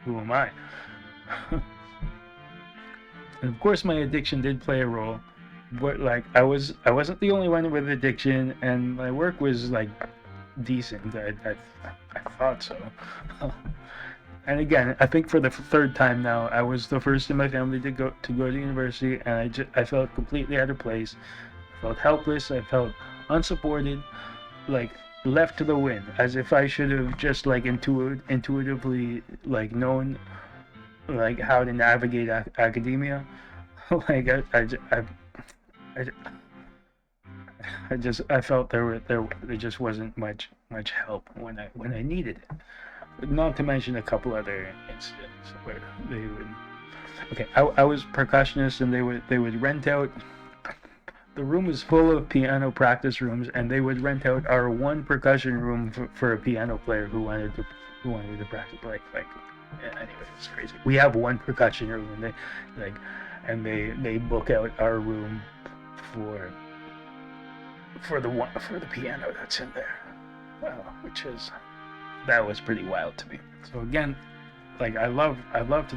S1: who am I? And of course, my addiction did play a role, but like I wasn't the only one with addiction, and my work was like decent. I thought so. And again, I think for the third time now, I was the first in my family to go to university, and I felt completely out of place. I felt helpless. I felt unsupported, like left to the wind, as if I should have just like intuitively like known like how to navigate academia. Like I, I felt there just wasn't much help when I needed it. Not to mention a couple other incidents where they would. Okay, I was percussionist, and they would rent out the room was full of piano practice rooms, and they would rent out our one percussion room for a piano player who wanted to practice. Yeah, anyway, it's crazy. We have one percussion room, and they book out our room for the piano that's in there, that was pretty wild to me. So again, like I loved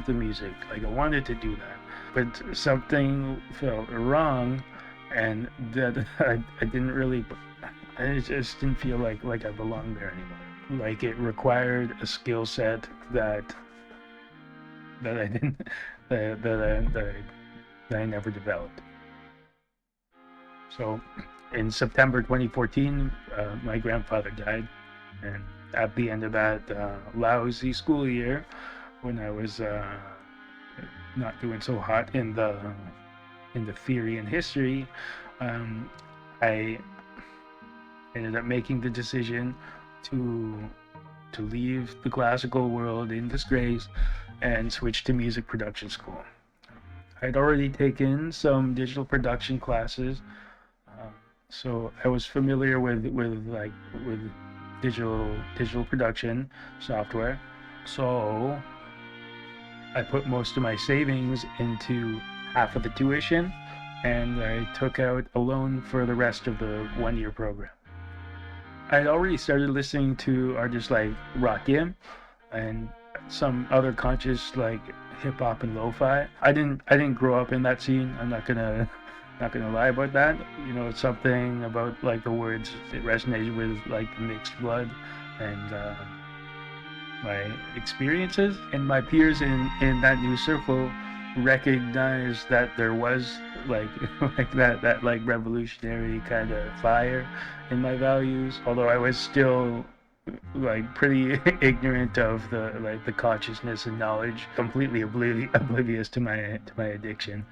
S1: the music. Like I wanted to do that, but something felt wrong, and that I didn't really. I just didn't feel like I belonged there anymore. Like it required a skill set that I didn't that I never developed. So in September 2014, my grandfather died, and at the end of that lousy school year, when I was not doing so hot in the theory and history, I ended up making the decision to leave the classical world in disgrace and switch to music production school. I'd already taken some digital production classes, so I was familiar with digital production software. So I put most of my savings into half of the tuition, and I took out a loan for the rest of the 1-year program. I'd already started listening to artists like Rakim and some other conscious like hip hop and lo-fi. I didn't grow up in that scene. I'm not gonna lie about that. You know, it's something about like the words, it resonated with like the mixed blood and my experiences. And my peers in that new circle recognized that there was like that like revolutionary kind of fire in my values, although I was still like pretty ignorant of the consciousness and knowledge, completely oblivious to my addiction.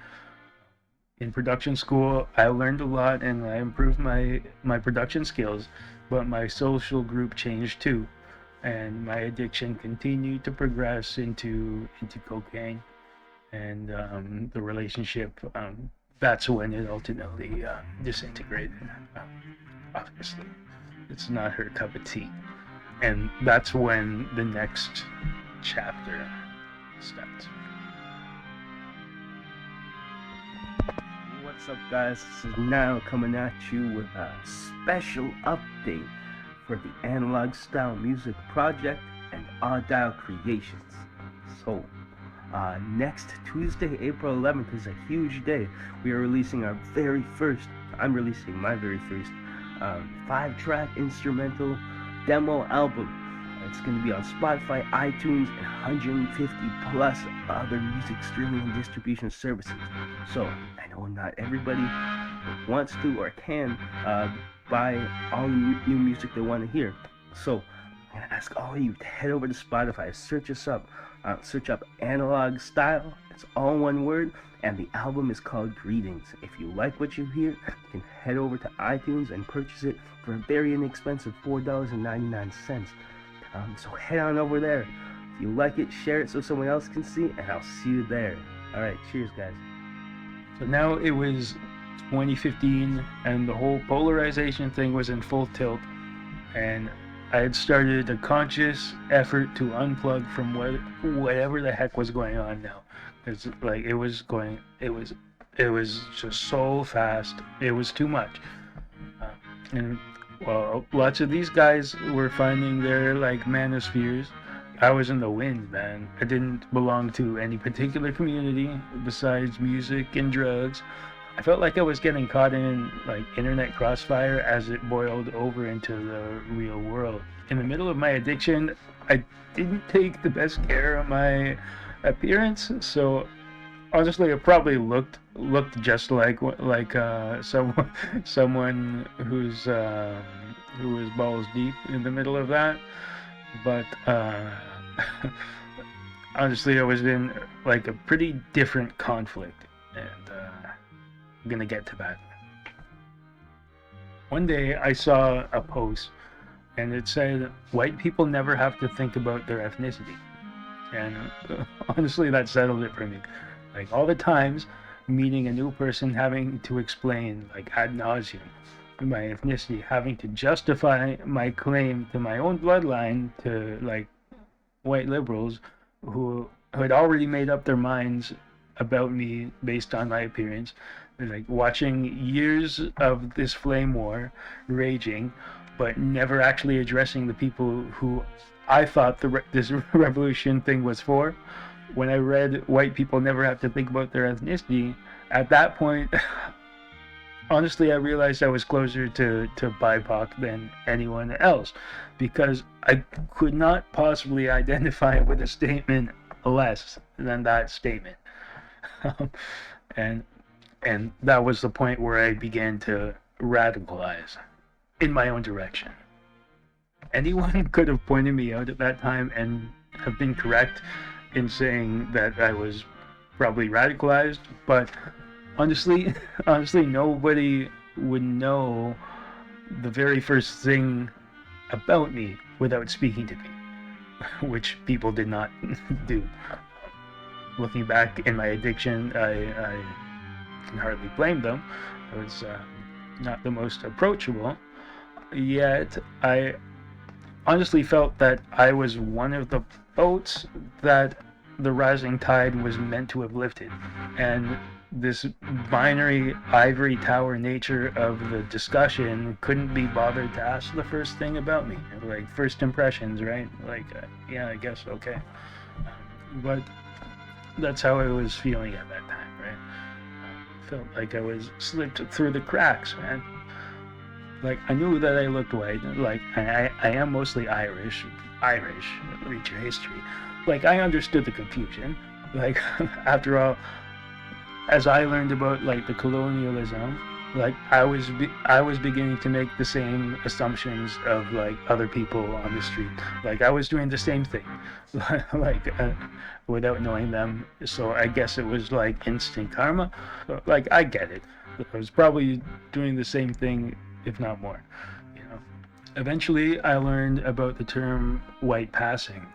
S1: In production school, I learned a lot and I improved my production skills, but my social group changed too, and my addiction continued to progress into cocaine, and the relationship. That's when it ultimately disintegrated. Obviously, it's not her cup of tea, and that's when the next chapter starts.
S3: What's up, guys? This is now coming at you with a special update for the Analog Style Music Project and Odd Dial Creations. So, next Tuesday, April 11th is a huge day. We are releasing I'm releasing my very first 5-track instrumental demo album. It's going to be on Spotify, iTunes, and 150 plus other music streaming and distribution services. So, I know not everybody wants to or can buy all the new music they want to hear. So, I'm going to ask all of you to head over to Spotify, search up Analog Style. It's all one word, and the album is called Greetings. If you like what you hear, you can head over to iTunes and purchase it for a very inexpensive $4.99. So head on over there. If you like it, share it so someone else can see, and I'll see you there. Alright, cheers, guys.
S1: So now it was 2015, and the whole polarization thing was in full tilt, and I had started a conscious effort to unplug from whatever the heck was going on now. It's like it was just so fast. It was too much. And well, lots of these guys were finding their like manospheres. I was in the wind, man. I didn't belong to any particular community besides music and drugs. I felt like I was getting caught in like internet crossfire as it boiled over into the real world. In the middle of my addiction, I didn't take the best care of my appearance, so honestly, I probably looked just like someone who was balls deep in the middle of that. But honestly, I was in like a pretty different conflict, and I'm gonna get to that. One day I saw a post, and it said, "White people never have to think about their ethnicity," and honestly, that settled it for me. Like all the times meeting a new person, having to explain like ad nauseum my ethnicity, having to justify my claim to my own bloodline to like white liberals who had already made up their minds about me based on my appearance, like watching years of this flame war raging, but never actually addressing the people who I thought this revolution thing was for. When I read white people never have to think about their ethnicity, at that point, honestly, I realized I was closer to BIPOC than anyone else, because I could not possibly identify with a statement less than that statement. and and that was the point where I began to radicalize in my own direction. Anyone could have pointed me out at that time and have been correct in saying that I was probably radicalized, but honestly, nobody would know the very first thing about me without speaking to me, which people did not do. Looking back in my addiction, I can hardly blame them. I was not the most approachable, yet I honestly felt that I was one of the boats that the rising tide was meant to have lifted. And this binary ivory tower nature of the discussion couldn't be bothered to ask the first thing about me, like first impressions, right? Like, yeah, I guess, okay. But that's how I was feeling at that time, right? Felt like I was slipped through the cracks, man. Like, I knew that I looked white. Like, I am mostly Irish. Read your history. Like, I understood the confusion. Like, after all, as I learned about like the colonialism, like I was beginning to make the same assumptions of like other people on the street. Like I was doing the same thing, like without knowing them. So I guess it was like instant karma. Like I get it. I was probably doing the same thing, if not more. You know. Eventually, I learned about the term white passing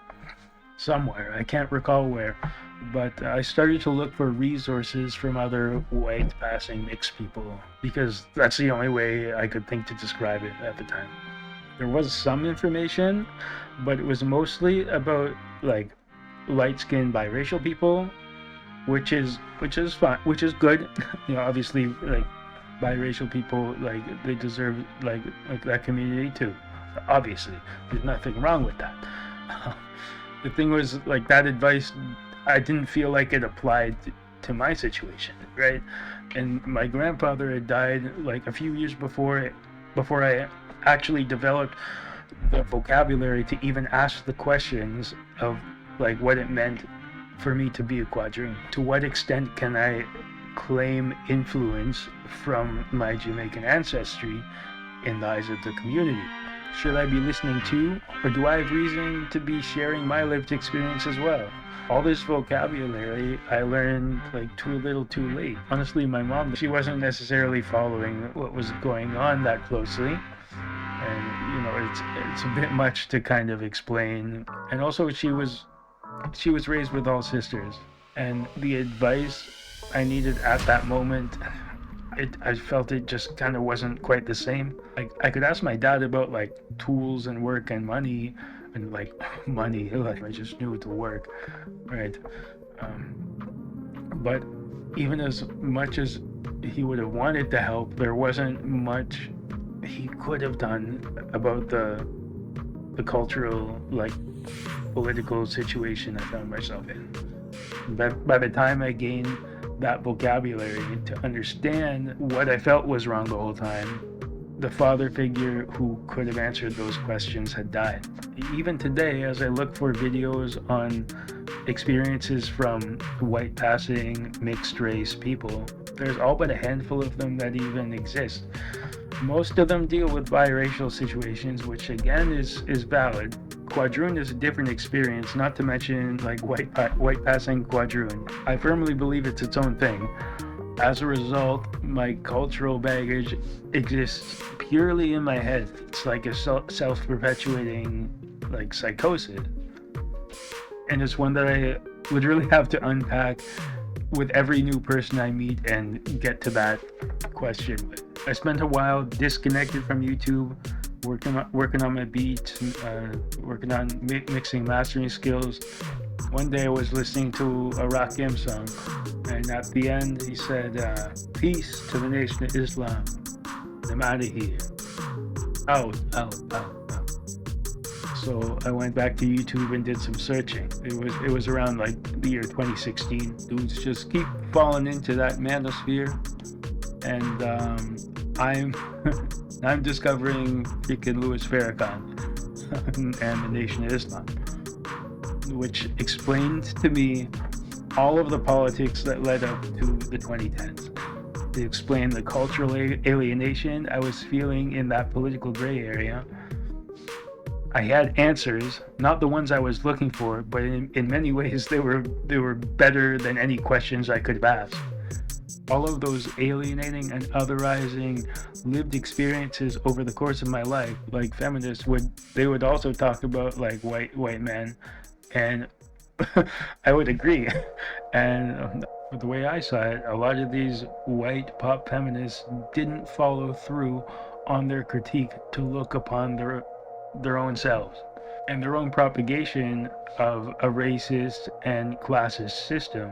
S1: somewhere. I can't recall where. But I started to look for resources from other white passing mixed people, because that's the only way I could think to describe it at the time. There was some information, but it was mostly about like light-skinned biracial people, which is fine, which is good. You know, obviously, like biracial people, like they deserve like that community too. Obviously, there's nothing wrong with that. The thing was, like, that advice, I didn't feel like it applied to my situation, right? And my grandfather had died like a few years before I actually developed the vocabulary to even ask the questions of like what it meant for me to be a quadroon. To what extent can I claim influence from my Jamaican ancestry in the eyes of the community? Should I be listening to, or do I have reason to be sharing my lived experience as well? All this vocabulary I learned like too little too late. Honestly, my mom, she wasn't necessarily following what was going on that closely. And you know, it's a bit much to kind of explain. And also she was raised with all sisters. And the advice I needed at that moment, I felt it just kind of wasn't quite the same. Like I could ask my dad about like tools and work and money, and like money, like I just knew it to work, right? But even as much as he would have wanted to help, there wasn't much he could have done about the cultural, like political situation I found myself in. By the time I gained that vocabulary to understand what I felt was wrong the whole time, the father figure who could have answered those questions had died. Even today, as I look for videos on experiences from white passing, mixed race people, there's all but a handful of them that even exist. Most of them deal with biracial situations, which again is valid. Quadroon is a different experience, not to mention like white passing quadroon. I firmly believe it's its own thing. As a result, my cultural baggage exists purely in my head. It's like a self-perpetuating like psychosis. And it's one that I literally have to unpack with every new person I meet and get to that question. I spent a while disconnected from YouTube, working on my beats, working on mixing, mastering skills. One day I was listening to a Rakim song, and at the end he said, "Peace to the Nation of Islam. I'm out of here. Out, out, out, out." So I went back to YouTube and did some searching. It was around like the year 2016. Dudes just keep falling into that manosphere, and I'm I'm discovering freaking Louis Farrakhan and the Nation of Islam, which explained to me all of the politics that led up to the 2010s. It explained the cultural alienation I was feeling in that political gray area. I had answers, not the ones I was looking for, but in many ways they were better than any questions I could have asked. All of those alienating and otherizing lived experiences over the course of my life, like feminists would also talk about like white men, and I would agree. And the way I saw it, a lot of these white pop feminists didn't follow through on their critique to look upon their own selves and their own propagation of a racist and classist system,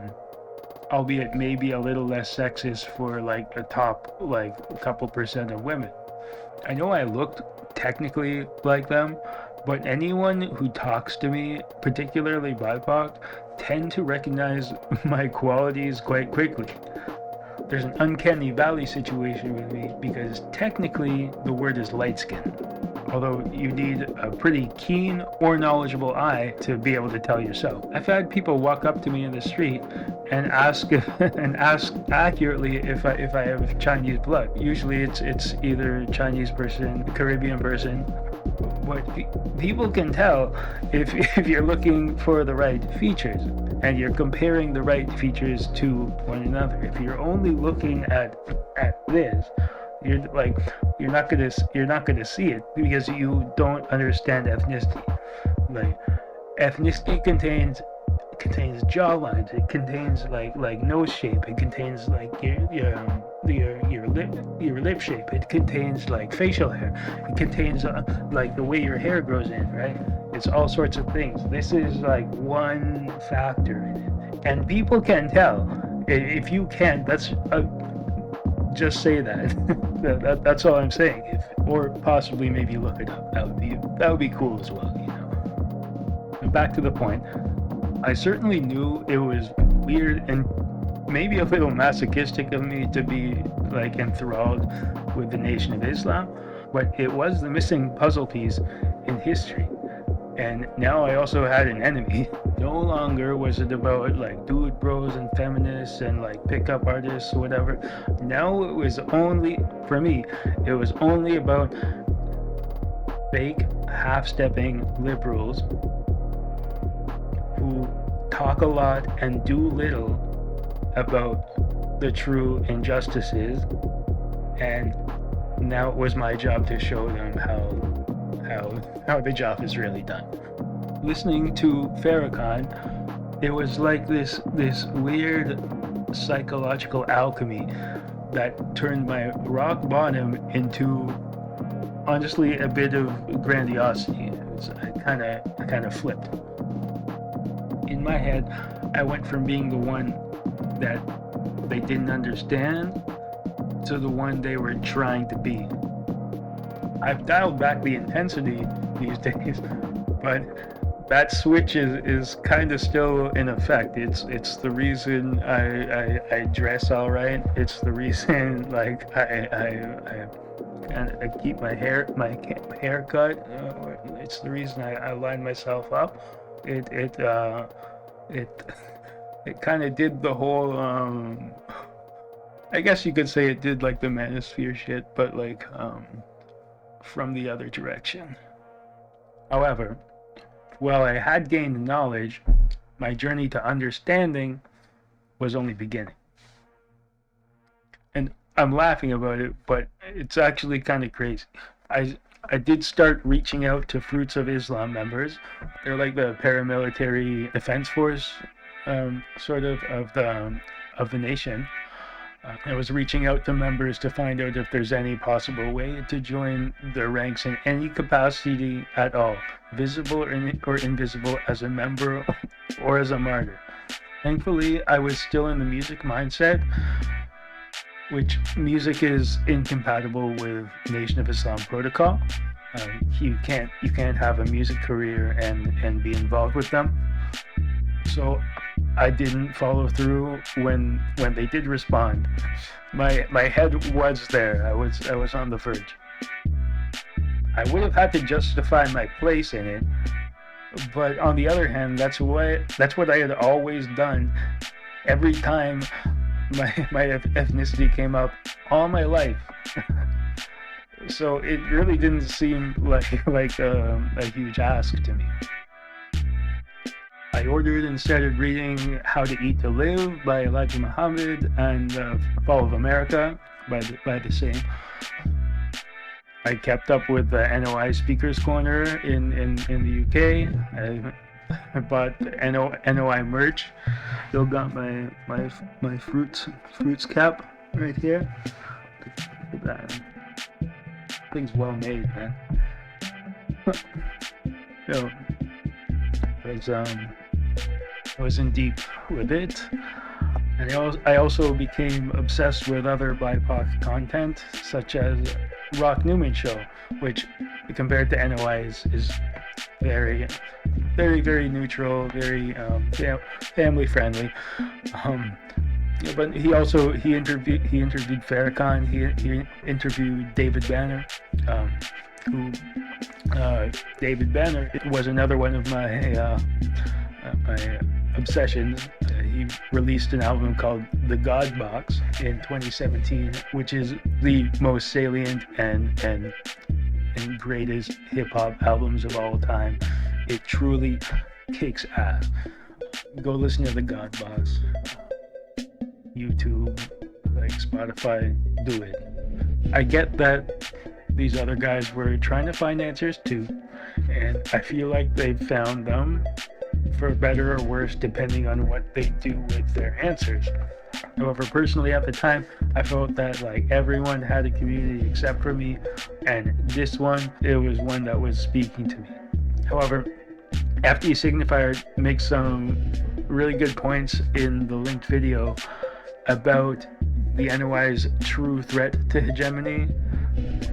S1: albeit maybe a little less sexist for like the top like a couple percent of women. I know I looked technically like them, but anyone who talks to me, particularly BIPOC, tend to recognize my qualities quite quickly. There's an uncanny valley situation with me because technically the word is light skin, although you need a pretty keen or knowledgeable eye to be able to tell yourself. I've had people walk up to me in the street and ask accurately if I have Chinese blood. Usually it's either Chinese person, Caribbean person. But people can tell if you're looking for the right features and you're comparing the right features to one another. If you're only looking at this, you're not gonna see it because you don't understand ethnicity. Like ethnicity contains jawlines. It contains like nose shape. It contains like your lip shape. It contains like facial hair. It contains like the way your hair grows in, right? It's all sorts of things. This is like one factor in it, and people can tell. If you can't, that's just say that. That's all I'm saying. Or possibly maybe look it up. That would be cool as well, you know. And back to the point. I certainly knew it was weird and maybe a little masochistic of me to be like enthralled with the Nation of Islam, but it was the missing puzzle piece in history. And now I also had an enemy. No longer was it about like dude bros and feminists and like pickup artists or whatever. Now it was only, for me, it was only about fake half-stepping liberals who talk a lot and do little about the true injustices, and now it was my job to show them how the job is really done. Listening to Farrakhan, it was like this weird psychological alchemy that turned my rock bottom into honestly a bit of grandiosity. I kind of flipped. In my head, I went from being the one that they didn't understand to the one they were trying to be. I've dialed back the intensity these days, but that switch is kind of still in effect. It's the reason I dress all right. It's the reason like I keep my hair cut. It's the reason I line myself up. It kind of did the whole I guess you could say it did like the manosphere shit, but like from the other direction. However, while I had gained knowledge, my journey to understanding was only beginning. And I'm laughing about it, but it's actually kind of crazy. I did start reaching out to Fruits of Islam members. They're like the paramilitary defense force, sort of of the nation. I was reaching out to members to find out if there's any possible way to join their ranks in any capacity at all, visible or invisible, as a member or as a martyr. Thankfully, I was still in the music mindset, which music is incompatible with Nation of Islam protocol. You can't have a music career and be involved with them. So I didn't follow through when they did respond. My head was there. I was on the verge. I would have had to justify my place in it, but on the other hand, that's what I had always done every time my ethnicity came up all my life. So it really didn't seem like a huge ask to me. I ordered and started reading How to Eat to Live by Elijah Muhammad and Fall of America by the same. I kept up with the NOI Speakers Corner in the UK. I bought NOI merch. Still got my fruits cap right here. Look at that. Thing's well made, man. So, I was in deep with it, and I also became obsessed with other BIPOC content, such as Rock Newman Show, which compared to NOI is very, very, very neutral, very family friendly. But he interviewed Farrakhan. He interviewed David Banner, David Banner was another one of my obsessions. He released an album called The God Box in 2017, which is the most salient and greatest hip-hop albums of all time. It truly kicks ass. Go listen to The God Box. YouTube, like Spotify, do it. I get that these other guys were trying to find answers too, and I feel like they've found them, for better or worse, depending on what they do with their answers. However, personally at the time, I felt that like everyone had a community except for me, and this one, it was one that was speaking to me. However, after Signifier makes some really good points in the linked video about the NOI's true threat to hegemony,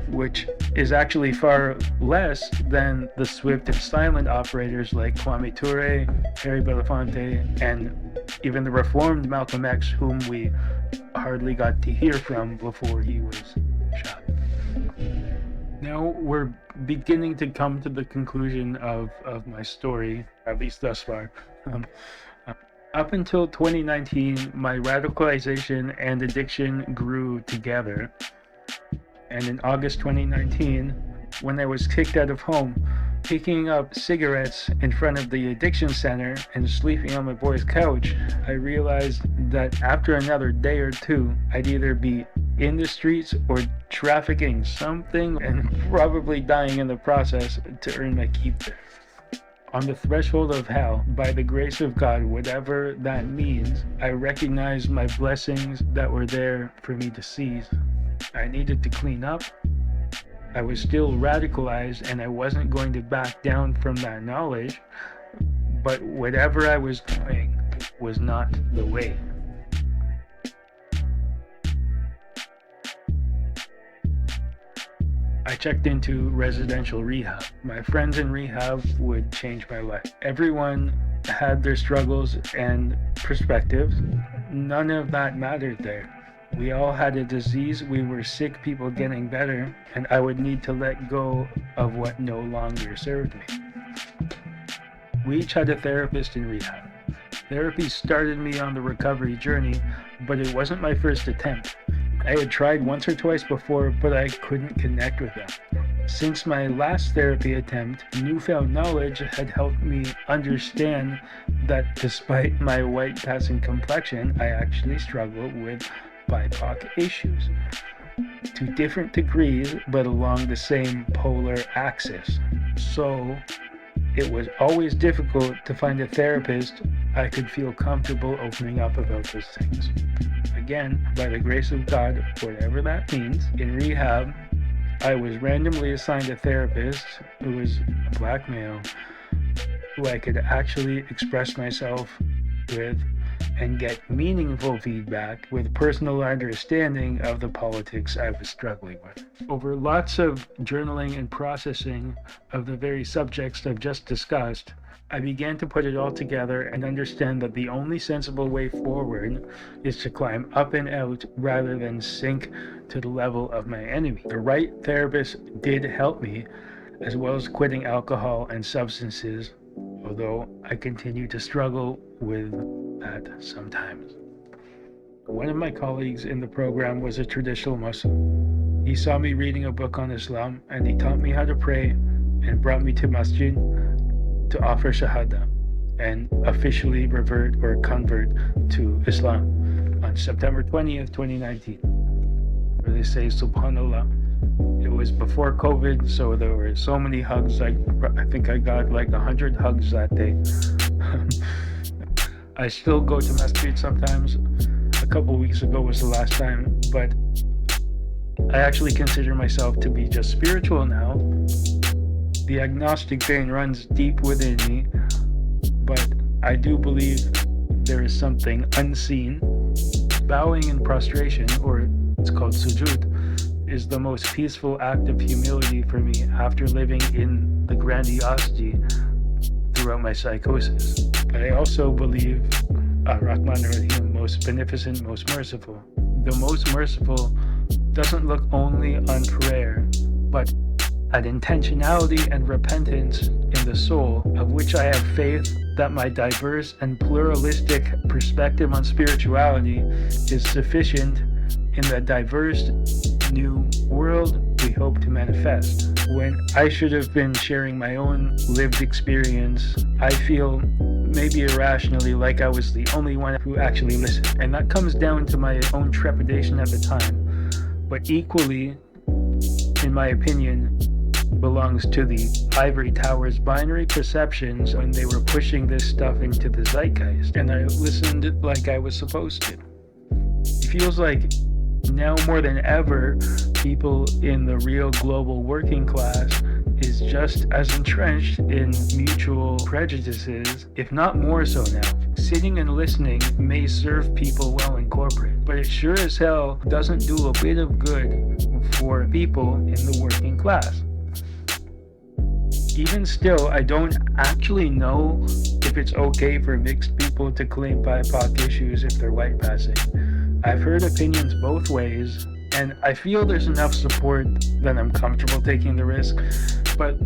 S1: which is actually far less than the swift and silent operators like Kwame Ture, Harry Belafonte, and even the reformed Malcolm X, whom we hardly got to hear from before he was shot. Now we're beginning to come to the conclusion of my story, at least thus far. Up until 2019, my radicalization and addiction grew together. And in August 2019, when I was kicked out of home, picking up cigarettes in front of the addiction center and sleeping on my boy's couch, I realized that after another day or two, I'd either be in the streets or trafficking something and probably dying in the process to earn my keep there. On the threshold of hell, by the grace of God, whatever that means, I recognized my blessings that were there for me to seize. I needed to clean up. I was still radicalized and I wasn't going to back down from that knowledge, but whatever I was doing was not the way. I checked into residential rehab. My friends in rehab would change my life. Everyone had their struggles and perspectives. None of that mattered there. We all had a disease, we were sick people getting better, and I would need to let go of what no longer served me. We each had a therapist in rehab. Therapy started me on the recovery journey, but it wasn't my first attempt. I had tried once or twice before, but I couldn't connect with them. Since my last therapy attempt, newfound knowledge had helped me understand that despite my white passing complexion, I actually struggle with BIPOC issues. To different degrees, but along the same polar axis. So, it was always difficult to find a therapist I could feel comfortable opening up about those things. Again, by the grace of God, whatever that means, in rehab, I was randomly assigned a therapist who was a black male who I could actually express myself with and get meaningful feedback with personal understanding of the politics I was struggling with. Over lots of journaling and processing of the very subjects I've just discussed, I began to put it all together and understand that the only sensible way forward is to climb up and out rather than sink to the level of my enemy. The right therapist did help me, as well as quitting alcohol and substances, although I continue to struggle with that sometimes. One of my colleagues in the program was a traditional Muslim. He saw me reading a book on Islam and he taught me how to pray and brought me to masjid to offer shahada and officially revert or convert to Islam on September 20th, 2019. Where they say subhanallah. It was before COVID, so there were so many hugs. I think I got like 100 hugs that day. I still go to masjid sometimes. A couple weeks ago was the last time, but I actually consider myself to be just spiritual now. The agnostic vein runs deep within me, but I do believe there is something unseen. Bowing in prostration, or it's called sujud, is the most peaceful act of humility for me after living in the grandiosity throughout my psychosis. But I also believe Rahman Rahim, most beneficent, most merciful. The most merciful doesn't look only on prayer, but at intentionality and repentance in the soul, of which I have faith that my diverse and pluralistic perspective on spirituality is sufficient in the diverse new world we hope to manifest. When I should have been sharing my own lived experience, I feel maybe irrationally like I was the only one who actually listened. And that comes down to my own trepidation at the time. But equally, in my opinion, belongs to the ivory tower's binary perceptions when they were pushing this stuff into the zeitgeist. And I listened like I was supposed to. It feels like now more than ever, people in the real global working class is just as entrenched in mutual prejudices, if not more so now. Sitting and listening may serve people well in corporate, but it sure as hell doesn't do a bit of good for people in the working class. Even still, I don't actually know if it's okay for mixed people to claim BIPOC issues if they're white passing. I've heard opinions both ways, and I feel there's enough support that I'm comfortable taking the risk, but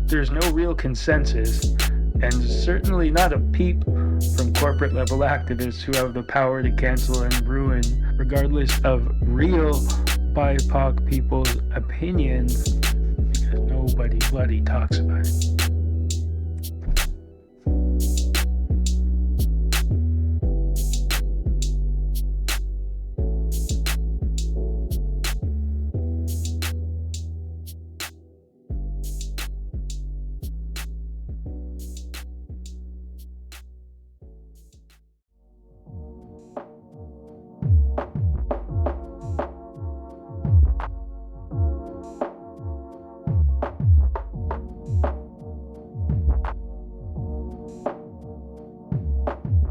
S1: there's no real consensus, and certainly not a peep from corporate level activists who have the power to cancel and ruin, regardless of real BIPOC people's opinions, because nobody bloody talks about it.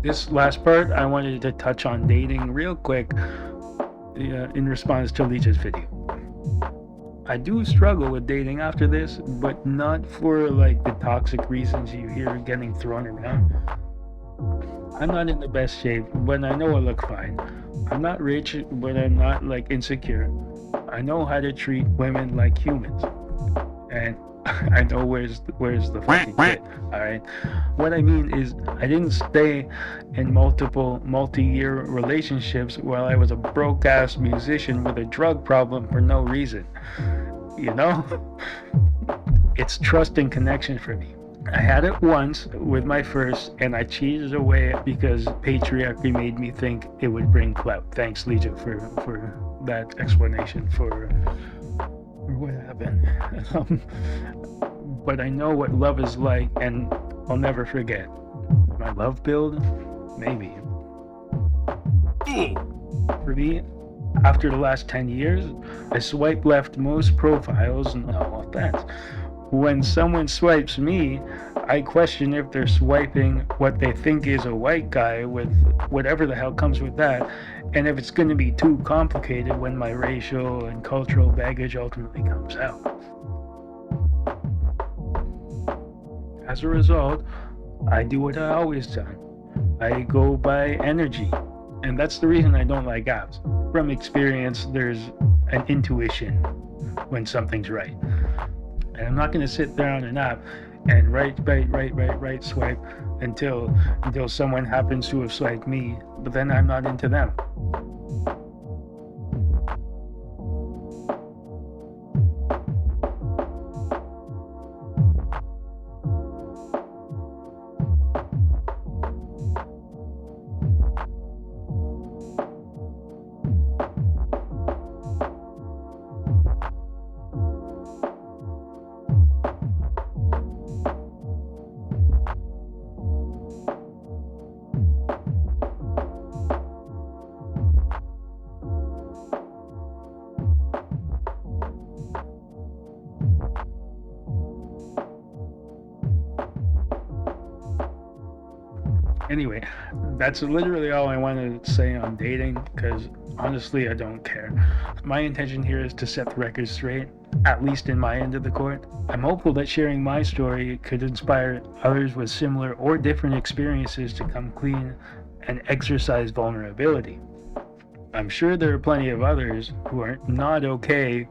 S1: This last part, I wanted to touch on dating real quick in response to Leeja's video. I do struggle with dating after this, but not for like the toxic reasons you hear getting thrown around. I'm not in the best shape, but I know I look fine. I'm not rich, but I'm not like insecure. I know how to treat women like humans. And I know where's the fucking shit. Alright. What I mean is I didn't stay in multiple multi-year relationships while I was a broke ass musician with a drug problem for no reason. You know? It's trust and connection for me. I had it once with my first, and I cheated away because patriarchy made me think it would bring clout. Thanks, Leeja, for that explanation for what happened. But I know what love is like, and I'll never forget. My love build? Maybe. For me, after the last 10 years, I swipe left most profiles, no offense. When someone swipes me, I question if they're swiping what they think is a white guy with whatever the hell comes with that, and if it's going to be too complicated when my racial and cultural baggage ultimately comes out. As a result, I do what I always done. I go by energy, and that's the reason I don't like apps. From experience, there's an intuition when something's right. And I'm not going to sit there on an app and right swipe until someone happens to have swiped me, but then I'm not into them. Anyway, that's literally all I wanted to say on dating, because honestly, I don't care. My intention here is to set the record straight, at least in my end of the court. I'm hopeful that sharing my story could inspire others with similar or different experiences to come clean and exercise vulnerability. I'm sure there are plenty of others who are not okay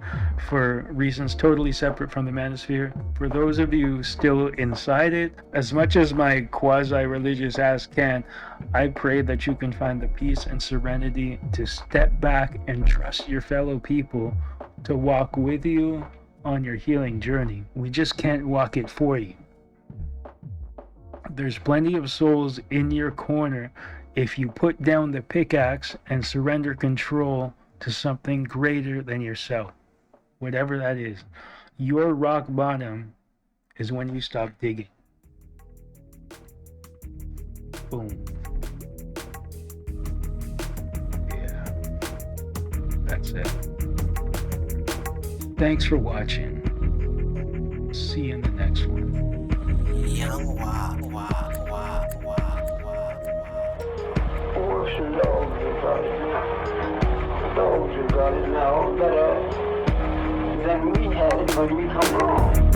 S1: for reasons totally separate from the manosphere. For those of you still inside it, as much as my quasi-religious ass can, I pray that you can find the peace and serenity to step back and trust your fellow people to walk with you on your healing journey. We just can't walk it for you. There's plenty of souls in your corner if you put down the pickaxe and surrender control to something greater than yourself, whatever that is. Your rock bottom is when you stop digging. Boom. Yeah, that's it. Thanks for watching. See you in the next one.
S4: Dogs you got it now better than we had it when we come along.